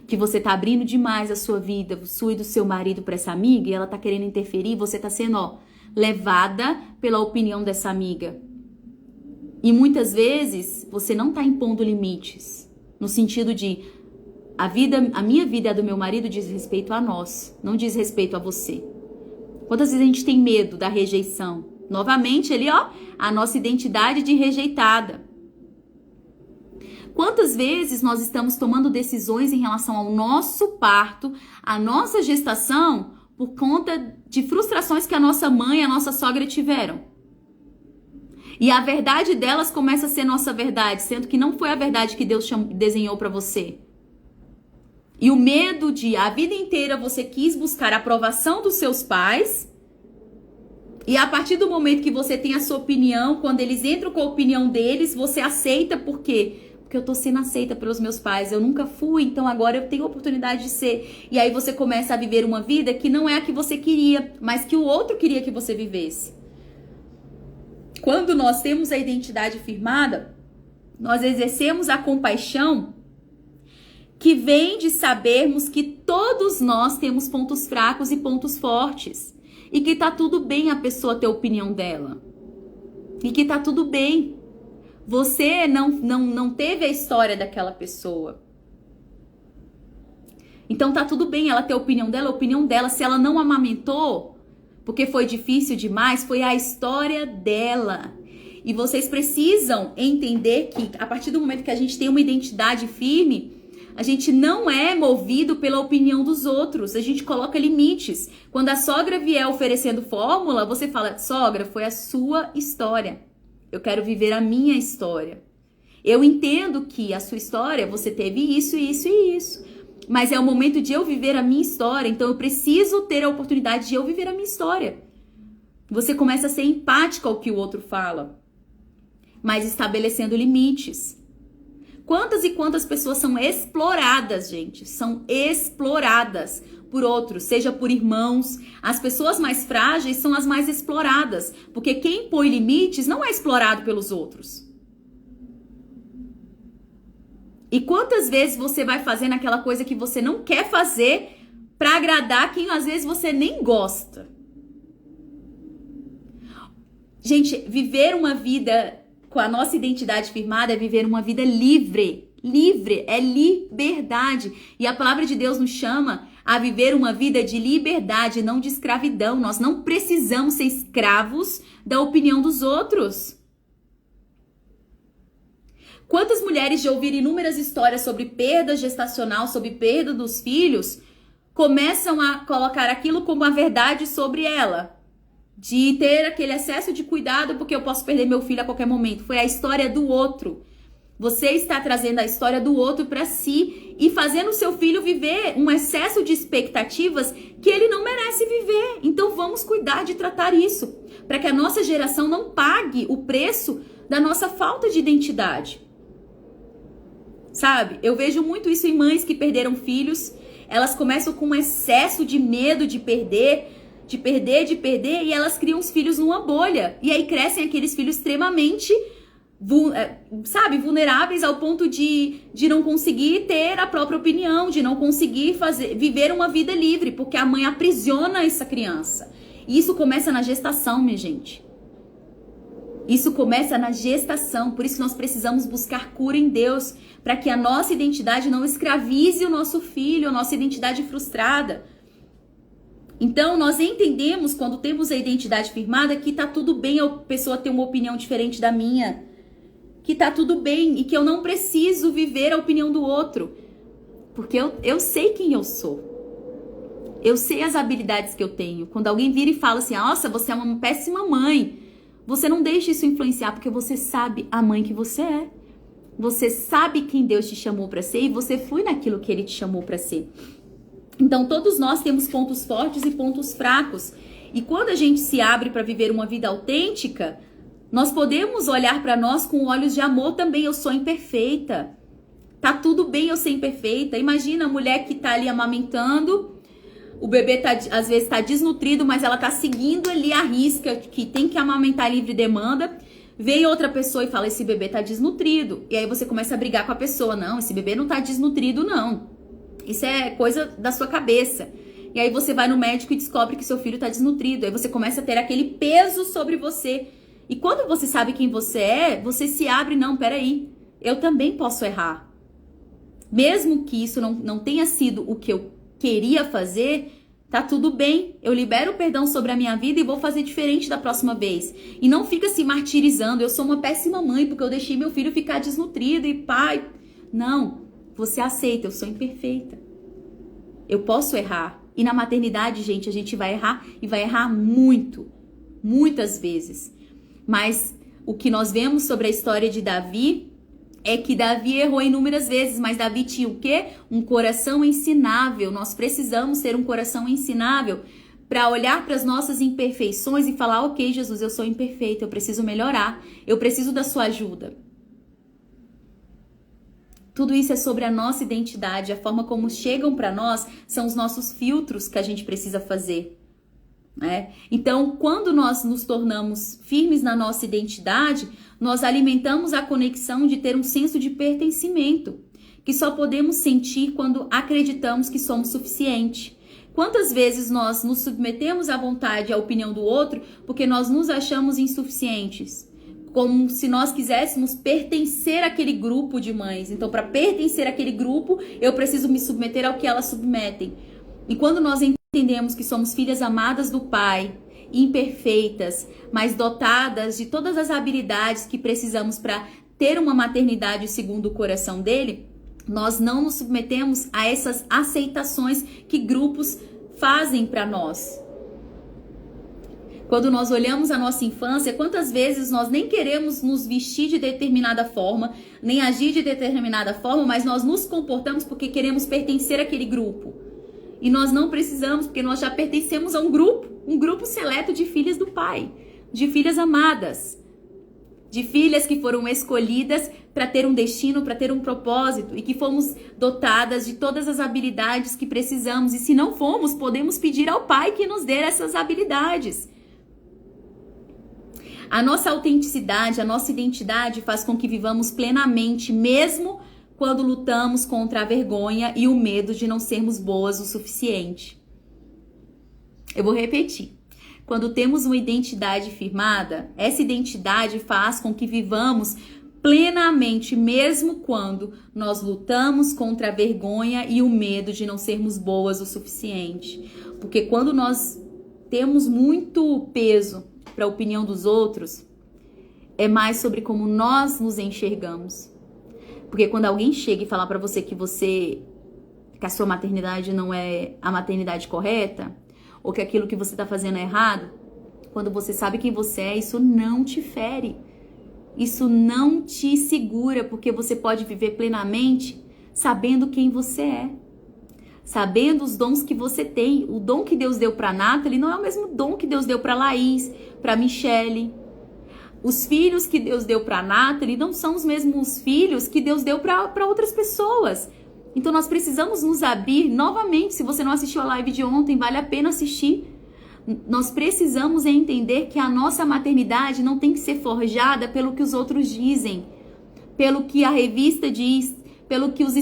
Que você tá abrindo demais a sua vida, sua e do seu marido para essa amiga, e ela tá querendo interferir, e você tá sendo, levada pela opinião dessa amiga. E muitas vezes você não tá impondo limites, no sentido de a minha vida e a do meu marido diz respeito a nós, não diz respeito a você. Quantas vezes a gente tem medo da rejeição? Novamente ali, a nossa identidade de rejeitada. Quantas vezes nós estamos tomando decisões em relação ao nosso parto, à nossa gestação, por conta de frustrações que a nossa mãe e a nossa sogra tiveram? E a verdade delas começa a ser nossa verdade, sendo que não foi a verdade que Deus desenhou para você. E o medo de a vida inteira você quis buscar a aprovação dos seus pais, e a partir do momento que você tem a sua opinião, quando eles entram com a opinião deles, você aceita por quê? Porque eu tô sendo aceita pelos meus pais, eu nunca fui, então agora eu tenho a oportunidade de ser. E aí você começa a viver uma vida que não é a que você queria, mas que o outro queria que você vivesse. Quando nós temos a identidade firmada, nós exercemos a compaixão que vem de sabermos que todos nós temos pontos fracos e pontos fortes. E que tá tudo bem a pessoa ter a opinião dela. E que tá tudo bem. Você não teve a história daquela pessoa. Então tá tudo bem ela ter a opinião dela. Se ela não amamentou, porque foi difícil demais, foi a história dela. E vocês precisam entender que a partir do momento que a gente tem uma identidade firme, a gente não é movido pela opinião dos outros. A gente coloca limites. Quando a sogra vier oferecendo fórmula, você fala, sogra, foi a sua história. Eu quero viver a minha história. Eu entendo que a sua história, você teve isso, isso e isso. Mas é o momento de eu viver a minha história. Então eu preciso ter a oportunidade de eu viver a minha história. Você começa a ser empático ao que o outro fala. Mas estabelecendo limites. Quantas e quantas pessoas são exploradas, gente? São exploradas por outros, seja por irmãos. As pessoas mais frágeis são as mais exploradas, porque quem põe limites não é explorado pelos outros. E quantas vezes você vai fazendo aquela coisa que você não quer fazer para agradar quem às vezes você nem gosta? Gente, viver uma vida com a nossa identidade firmada é viver uma vida livre. Livre é liberdade. E a palavra de Deus nos chama a viver uma vida de liberdade, não de escravidão. Nós não precisamos ser escravos da opinião dos outros. Quantas mulheres já ouviram inúmeras histórias sobre perda gestacional, sobre perda dos filhos, começam a colocar aquilo como a verdade sobre ela? De ter aquele excesso de cuidado porque eu posso perder meu filho a qualquer momento. Foi a história do outro. Você está trazendo a história do outro para si e fazendo o seu filho viver um excesso de expectativas que ele não merece viver. Então vamos cuidar de tratar isso, para que a nossa geração não pague o preço da nossa falta de identidade. Sabe? Eu vejo muito isso em mães que perderam filhos. Elas começam com um excesso de medo de perder, e elas criam os filhos numa bolha. E aí crescem aqueles filhos extremamente, vulneráveis ao ponto de não conseguir ter a própria opinião, de não conseguir viver uma vida livre, porque a mãe aprisiona essa criança. E isso começa na gestação, minha gente. Isso começa na gestação, por isso nós precisamos buscar cura em Deus, para que a nossa identidade não escravize o nosso filho, a nossa identidade frustrada. Então, nós entendemos, quando temos a identidade firmada, que tá tudo bem a pessoa ter uma opinião diferente da minha, que tá tudo bem e que eu não preciso viver a opinião do outro, porque eu sei quem eu sou. Eu sei as habilidades que eu tenho. Quando alguém vira e fala assim, nossa, você é uma péssima mãe, você não deixa isso influenciar, porque você sabe a mãe que você é. Você sabe quem Deus te chamou para ser e você foi naquilo que Ele te chamou para ser. Então, todos nós temos pontos fortes e pontos fracos. E quando a gente se abre para viver uma vida autêntica, nós podemos olhar para nós com olhos de amor também. Eu sou imperfeita. Tá tudo bem eu ser imperfeita. Imagina a mulher que tá ali amamentando, o bebê às vezes tá desnutrido, mas ela tá seguindo ali a risca que tem que amamentar livre demanda. Vem outra pessoa e fala, esse bebê tá desnutrido. E aí você começa a brigar com a pessoa. Não, esse bebê não tá desnutrido, não. Isso é coisa da sua cabeça. E aí você vai no médico e descobre que seu filho tá desnutrido. Aí você começa a ter aquele peso sobre você. E quando você sabe quem você é, você se abre, não, peraí, eu também posso errar. Mesmo que isso não tenha sido o que eu queria fazer, tá tudo bem. Eu libero o perdão sobre a minha vida e vou fazer diferente da próxima vez. E não fica se martirizando, eu sou uma péssima mãe porque eu deixei meu filho ficar desnutrido e pai. Não. Você aceita, eu sou imperfeita. Eu posso errar. E na maternidade, gente, a gente vai errar e vai errar muito. Muitas vezes. Mas o que nós vemos sobre a história de Davi é que Davi errou inúmeras vezes, mas Davi tinha o quê? Um coração ensinável. Nós precisamos ter um coração ensinável para olhar para as nossas imperfeições e falar, ok, Jesus, eu sou imperfeita, eu preciso melhorar, eu preciso da sua ajuda. Tudo isso é sobre a nossa identidade, a forma como chegam para nós são os nossos filtros que a gente precisa fazer, né? Então, quando nós nos tornamos firmes na nossa identidade, nós alimentamos a conexão de ter um senso de pertencimento, que só podemos sentir quando acreditamos que somos suficientes. Quantas vezes nós nos submetemos à vontade e à opinião do outro porque nós nos achamos insuficientes? Como se nós quiséssemos pertencer àquele grupo de mães. Então, para pertencer àquele grupo, eu preciso me submeter ao que elas submetem. E quando nós entendemos que somos filhas amadas do Pai, imperfeitas, mas dotadas de todas as habilidades que precisamos para ter uma maternidade segundo o coração dele, nós não nos submetemos a essas aceitações que grupos fazem para nós. Quando nós olhamos a nossa infância, quantas vezes nós nem queremos nos vestir de determinada forma, nem agir de determinada forma, mas nós nos comportamos porque queremos pertencer àquele grupo. E nós não precisamos, porque nós já pertencemos a um grupo seleto de filhas do Pai, de filhas amadas, de filhas que foram escolhidas para ter um destino, para ter um propósito e que fomos dotadas de todas as habilidades que precisamos. E se não fomos, podemos pedir ao Pai que nos dê essas habilidades. A nossa autenticidade, a nossa identidade faz com que vivamos plenamente, mesmo quando lutamos contra a vergonha e o medo de não sermos boas o suficiente. Eu vou repetir. Quando temos uma identidade firmada, essa identidade faz com que vivamos plenamente, mesmo quando nós lutamos contra a vergonha e o medo de não sermos boas o suficiente. Porque quando nós temos muito peso para a opinião dos outros, é mais sobre como nós nos enxergamos. Porque quando alguém chega e fala para você que a sua maternidade não é a maternidade correta, ou que aquilo que você está fazendo é errado, quando você sabe quem você é, isso não te fere. Isso não te segura, porque você pode viver plenamente sabendo quem você é. Sabendo os dons que você tem. O dom que Deus deu para Nathalie não é o mesmo dom que Deus deu para Laís, para Michele. Os filhos que Deus deu para Nathalie não são os mesmos filhos que Deus deu para outras pessoas. Então nós precisamos nos abrir novamente. Se você não assistiu a live de ontem, vale a pena assistir. Nós precisamos entender que a nossa maternidade não tem que ser forjada pelo que os outros dizem, pelo que a revista diz, pelo que os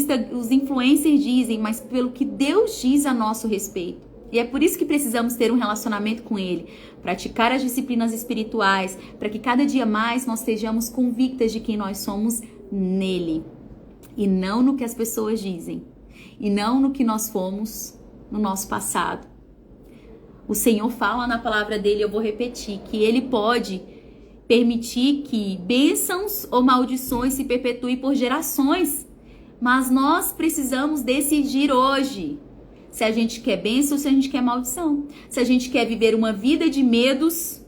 influencers dizem, mas pelo que Deus diz a nosso respeito. E é por isso que precisamos ter um relacionamento com Ele, praticar as disciplinas espirituais, para que cada dia mais nós estejamos convictas de quem nós somos nele. E não no que as pessoas dizem. E não no que nós fomos no nosso passado. O Senhor fala na palavra dele, eu vou repetir, que Ele pode permitir que bênçãos ou maldições se perpetuem por gerações. Mas nós precisamos decidir hoje se a gente quer bênção ou se a gente quer maldição. Se a gente quer viver uma vida de medos,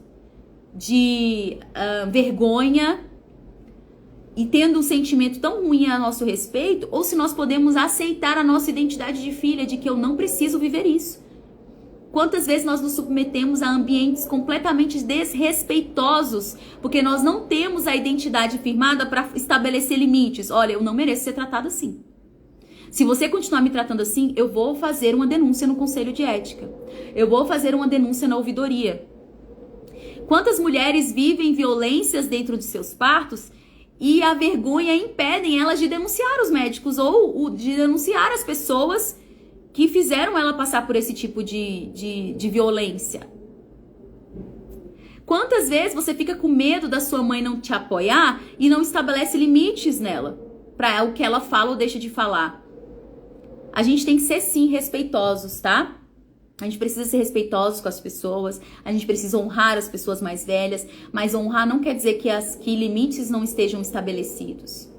de vergonha e tendo um sentimento tão ruim a nosso respeito, ou se nós podemos aceitar a nossa identidade de filha, de que eu não preciso viver isso. Quantas vezes nós nos submetemos a ambientes completamente desrespeitosos, porque nós não temos a identidade firmada para estabelecer limites. Olha, eu não mereço ser tratada assim. Se você continuar me tratando assim, eu vou fazer uma denúncia no Conselho de Ética. Eu vou fazer uma denúncia na ouvidoria. Quantas mulheres vivem violências dentro de seus partos e a vergonha impedem elas de denunciar os médicos ou de denunciar as pessoas que fizeram ela passar por esse tipo de violência? Quantas vezes você fica com medo da sua mãe não te apoiar e não estabelece limites nela para o que ela fala ou deixa de falar? A gente tem que ser, sim, respeitosos, tá? A gente precisa ser respeitosos com as pessoas, a gente precisa honrar as pessoas mais velhas, mas honrar não quer dizer que limites não estejam estabelecidos.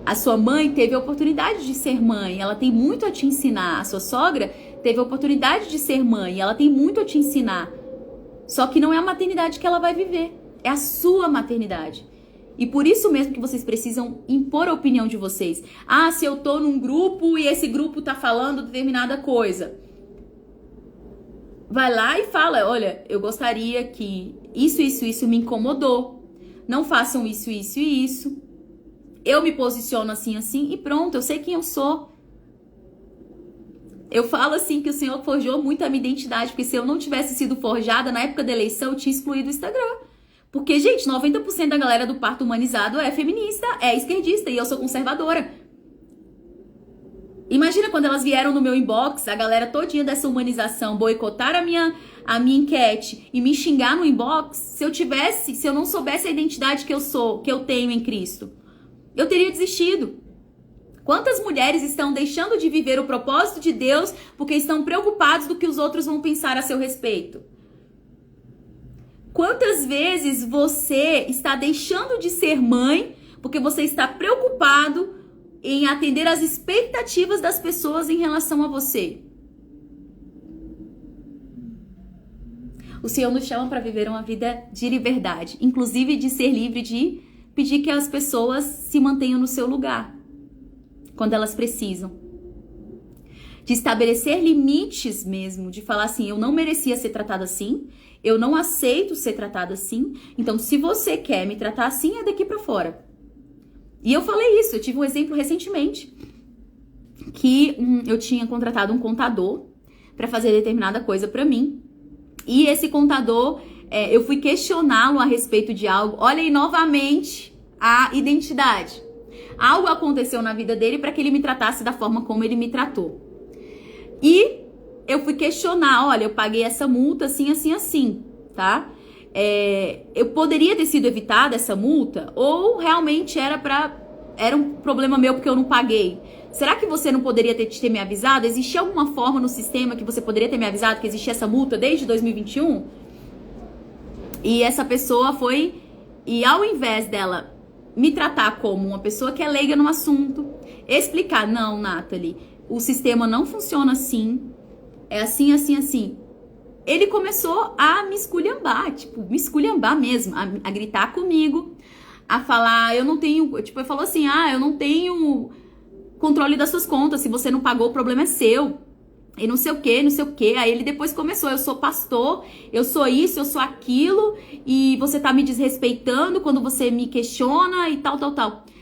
A sua mãe teve a oportunidade de ser mãe, ela tem muito a te ensinar. A sua sogra teve a oportunidade de ser mãe, ela tem muito a te ensinar. Só que não é a maternidade que ela vai viver, é a sua maternidade. E por isso mesmo que vocês precisam impor a opinião de vocês. Ah, se eu tô num grupo e esse grupo tá falando determinada coisa. Vai lá e fala, olha, eu gostaria que isso me incomodou. Não façam isso e isso. Eu me posiciono assim e pronto, eu sei quem eu sou. Eu falo assim que o Senhor forjou muito a minha identidade, porque se eu não tivesse sido forjada na época da eleição, eu tinha excluído o Instagram. Porque, gente, 90% da galera do parto humanizado é feminista, é esquerdista e eu sou conservadora. Imagina quando elas vieram no meu inbox, a galera todinha dessa humanização boicotar a minha enquete e me xingar no inbox, se eu não soubesse a identidade que eu tenho em Cristo, eu teria desistido. Quantas mulheres estão deixando de viver o propósito de Deus porque estão preocupados do que os outros vão pensar a seu respeito? Quantas vezes você está deixando de ser mãe porque você está preocupado em atender às expectativas das pessoas em relação a você? O Senhor nos chama para viver uma vida de liberdade, inclusive de ser livre de pedir que as pessoas se mantenham no seu lugar, quando elas precisam. De estabelecer limites mesmo, de falar assim, eu não merecia ser tratada assim, eu não aceito ser tratada assim, então se você quer me tratar assim, é daqui pra fora. E eu falei isso, eu tive um exemplo recentemente, que eu tinha contratado um contador para fazer determinada coisa pra mim, e esse contador, eu fui questioná-lo a respeito de algo. Olha aí novamente a identidade. Algo aconteceu na vida dele para que ele me tratasse da forma como ele me tratou. E eu fui questionar, olha, eu paguei essa multa assim, tá? Eu poderia ter sido evitada essa multa? Ou realmente era um problema meu porque eu não paguei? Será que você não poderia ter me avisado? Existia alguma forma no sistema que você poderia ter me avisado que existia essa multa desde 2021? E essa pessoa foi... E ao invés dela me tratar como uma pessoa que é leiga no assunto, explicar, não, Nathalie, o sistema não funciona assim, é assim. Ele começou a me esculhambar, me esculhambar mesmo, a gritar comigo, a falar, eu não tenho, ele falou assim, eu não tenho controle das suas contas, se você não pagou, o problema é seu, e não sei o que, aí ele depois começou, eu sou pastor, eu sou isso, eu sou aquilo, e você tá me desrespeitando quando você me questiona e tal.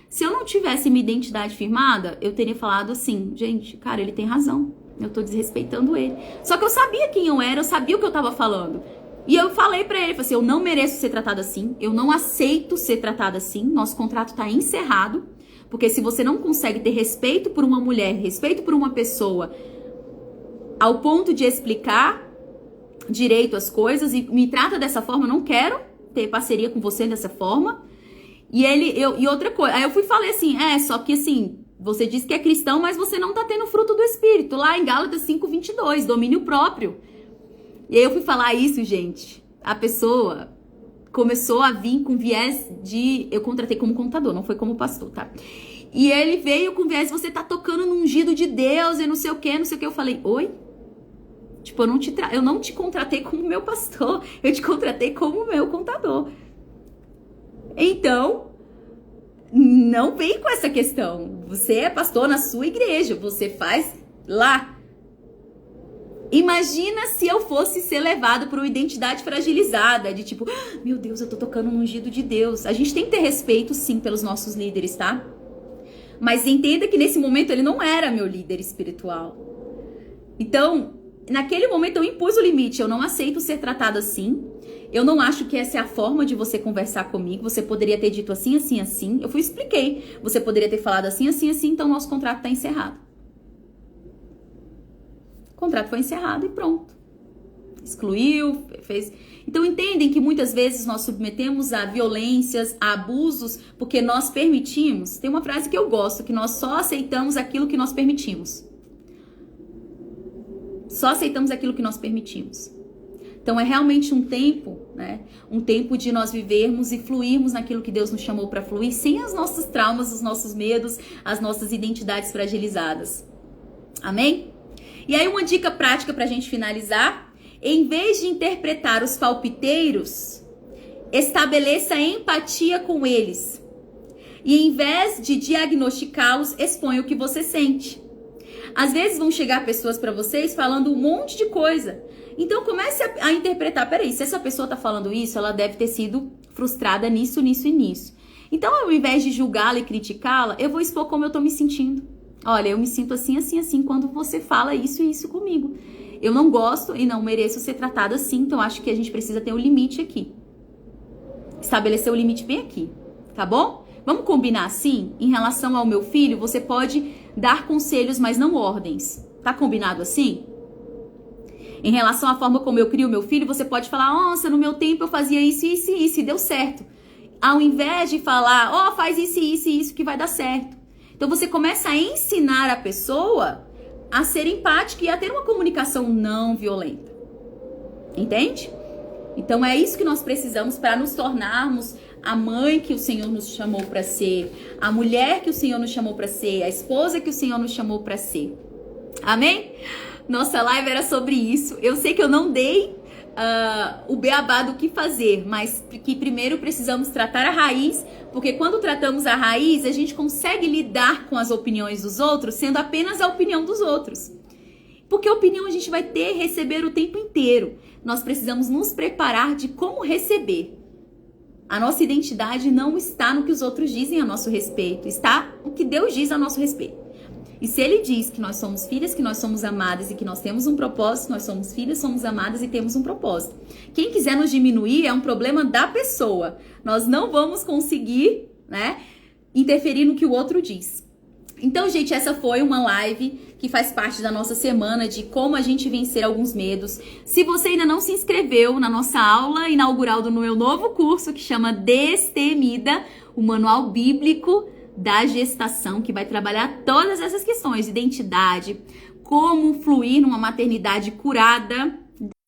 Se eu não tivesse minha identidade firmada, eu teria falado assim, gente, cara, ele tem razão, eu tô desrespeitando ele. Só que eu sabia quem eu era, eu sabia o que eu tava falando. E eu falei pra ele, falei assim, eu não mereço ser tratada assim, eu não aceito ser tratada assim, nosso contrato tá encerrado, porque se você não consegue ter respeito por uma mulher, respeito por uma pessoa, ao ponto de explicar direito as coisas e me trata dessa forma, eu não quero ter parceria com você dessa forma. E outra coisa, aí eu fui e falei assim, só que assim, você diz que é cristão, mas você não tá tendo fruto do Espírito, lá em Gálatas 5:22, domínio próprio. E aí eu fui falar isso, gente, a pessoa começou a vir com viés de, eu contratei como contador, não foi como pastor, tá? E ele veio com viés, você tá tocando no ungido de Deus e não sei o que, eu falei, oi? Tipo, eu não te contratei como meu pastor, eu te contratei como meu contador. Então, não vem com essa questão. Você é pastor na sua igreja, você faz lá. Imagina se eu fosse ser levado por uma identidade fragilizada, de tipo, meu Deus, eu tô tocando no ungido de Deus. A gente tem que ter respeito, sim, pelos nossos líderes, tá? Mas entenda que nesse momento ele não era meu líder espiritual. Então, naquele momento eu impus o limite, eu não aceito ser tratado assim. Eu não acho que essa é a forma de você conversar comigo. Você poderia ter dito assim, assim, assim. Eu expliquei. Você poderia ter falado assim, assim, assim. Então, nosso contrato está encerrado. O contrato foi encerrado e pronto. Excluiu, fez... Então, entendem que muitas vezes nós submetemos a violências, a abusos, porque nós permitimos. Tem uma frase que eu gosto, que nós só aceitamos aquilo que nós permitimos. Só aceitamos aquilo que nós permitimos. Então é realmente um tempo, né? Um tempo de nós vivermos e fluirmos naquilo que Deus nos chamou para fluir, sem os nossos traumas, os nossos medos, as nossas identidades fragilizadas. Amém? E aí uma dica prática para a gente finalizar: em vez de interpretar os palpiteiros, estabeleça empatia com eles. E em vez de diagnosticá-los, exponha o que você sente. Às vezes vão chegar pessoas para vocês falando um monte de coisa. Então comece a interpretar, peraí, se essa pessoa tá falando isso, ela deve ter sido frustrada nisso, nisso e nisso. Então, ao invés de julgá-la e criticá-la, eu vou expor como eu tô me sentindo. Olha, eu me sinto assim, assim, assim, quando você fala isso e isso comigo. Eu não gosto e não mereço ser tratada assim, então acho que a gente precisa ter um limite aqui. Estabelecer o limite bem aqui, tá bom? Vamos combinar assim? Em relação ao meu filho, você pode dar conselhos, mas não ordens. Tá combinado assim? Em relação à forma como eu crio meu filho, você pode falar, nossa, no meu tempo eu fazia isso, isso e isso, e deu certo. Ao invés de falar, faz isso, isso e isso que vai dar certo. Então você começa a ensinar a pessoa a ser empática e a ter uma comunicação não violenta. Entende? Então é isso que nós precisamos para nos tornarmos a mãe que o Senhor nos chamou para ser, a mulher que o Senhor nos chamou para ser, a esposa que o Senhor nos chamou para ser. Amém? Nossa live era sobre isso. Eu sei que eu não dei o beabá do que fazer, mas que primeiro precisamos tratar a raiz, porque quando tratamos a raiz, a gente consegue lidar com as opiniões dos outros, sendo apenas a opinião dos outros. Porque a opinião a gente vai ter, receber o tempo inteiro. Nós precisamos nos preparar de como receber. A nossa identidade não está no que os outros dizem a nosso respeito, está no que Deus diz a nosso respeito. E se Ele diz que nós somos filhas, que nós somos amadas e que nós temos um propósito, nós somos filhas, somos amadas e temos um propósito. Quem quiser nos diminuir é um problema da pessoa. Nós não vamos conseguir, né, interferir no que o outro diz. Então, gente, essa foi uma live que faz parte da nossa semana de como a gente vencer alguns medos. Se você ainda não se inscreveu na nossa aula inaugural do meu novo curso, que chama Destemida, o Manual Bíblico da Gestação, que vai trabalhar todas essas questões de identidade, como fluir numa maternidade curada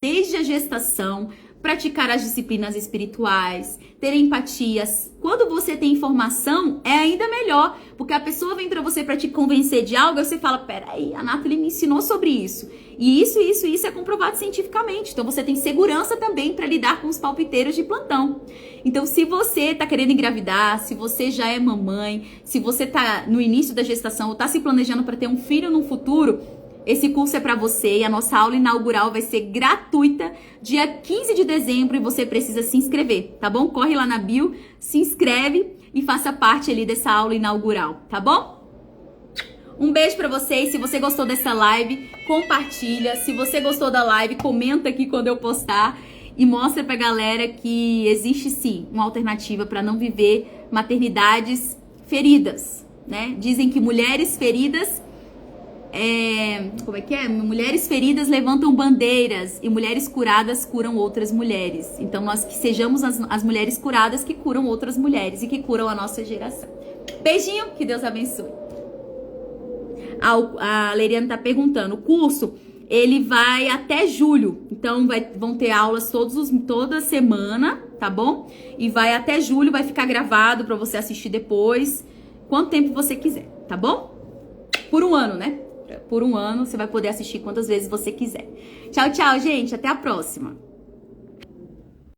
desde a gestação, praticar as disciplinas espirituais, ter empatia. Quando você tem informação, é ainda melhor, porque a pessoa vem pra você pra te convencer de algo, e você fala, peraí, a Nathalie me ensinou sobre isso. E isso é comprovado cientificamente. Então você tem segurança também pra lidar com os palpiteiros de plantão. Então se você tá querendo engravidar, se você já é mamãe, se você tá no início da gestação ou tá se planejando pra ter um filho no futuro, esse curso é para você e a nossa aula inaugural vai ser gratuita dia 15 de dezembro e você precisa se inscrever, tá bom? Corre lá na bio, se inscreve e faça parte ali dessa aula inaugural, tá bom? Um beijo para vocês. Se você gostou dessa live, compartilha. Se você gostou da live, comenta aqui quando eu postar e mostra pra galera que existe sim uma alternativa para não viver maternidades feridas, né? Dizem que mulheres feridas como é que é? Mulheres feridas levantam bandeiras e mulheres curadas curam outras mulheres. Então nós que sejamos as mulheres curadas que curam outras mulheres e que curam a nossa geração. Beijinho, que Deus abençoe. A Leriane tá perguntando, o curso ele vai até julho, então vão ter aulas toda semana, tá bom? E vai até julho, vai ficar gravado pra você assistir depois, quanto tempo você quiser, tá bom? Por um ano, né? Por um ano você vai poder assistir quantas vezes você quiser. Tchau, tchau, gente, até a próxima.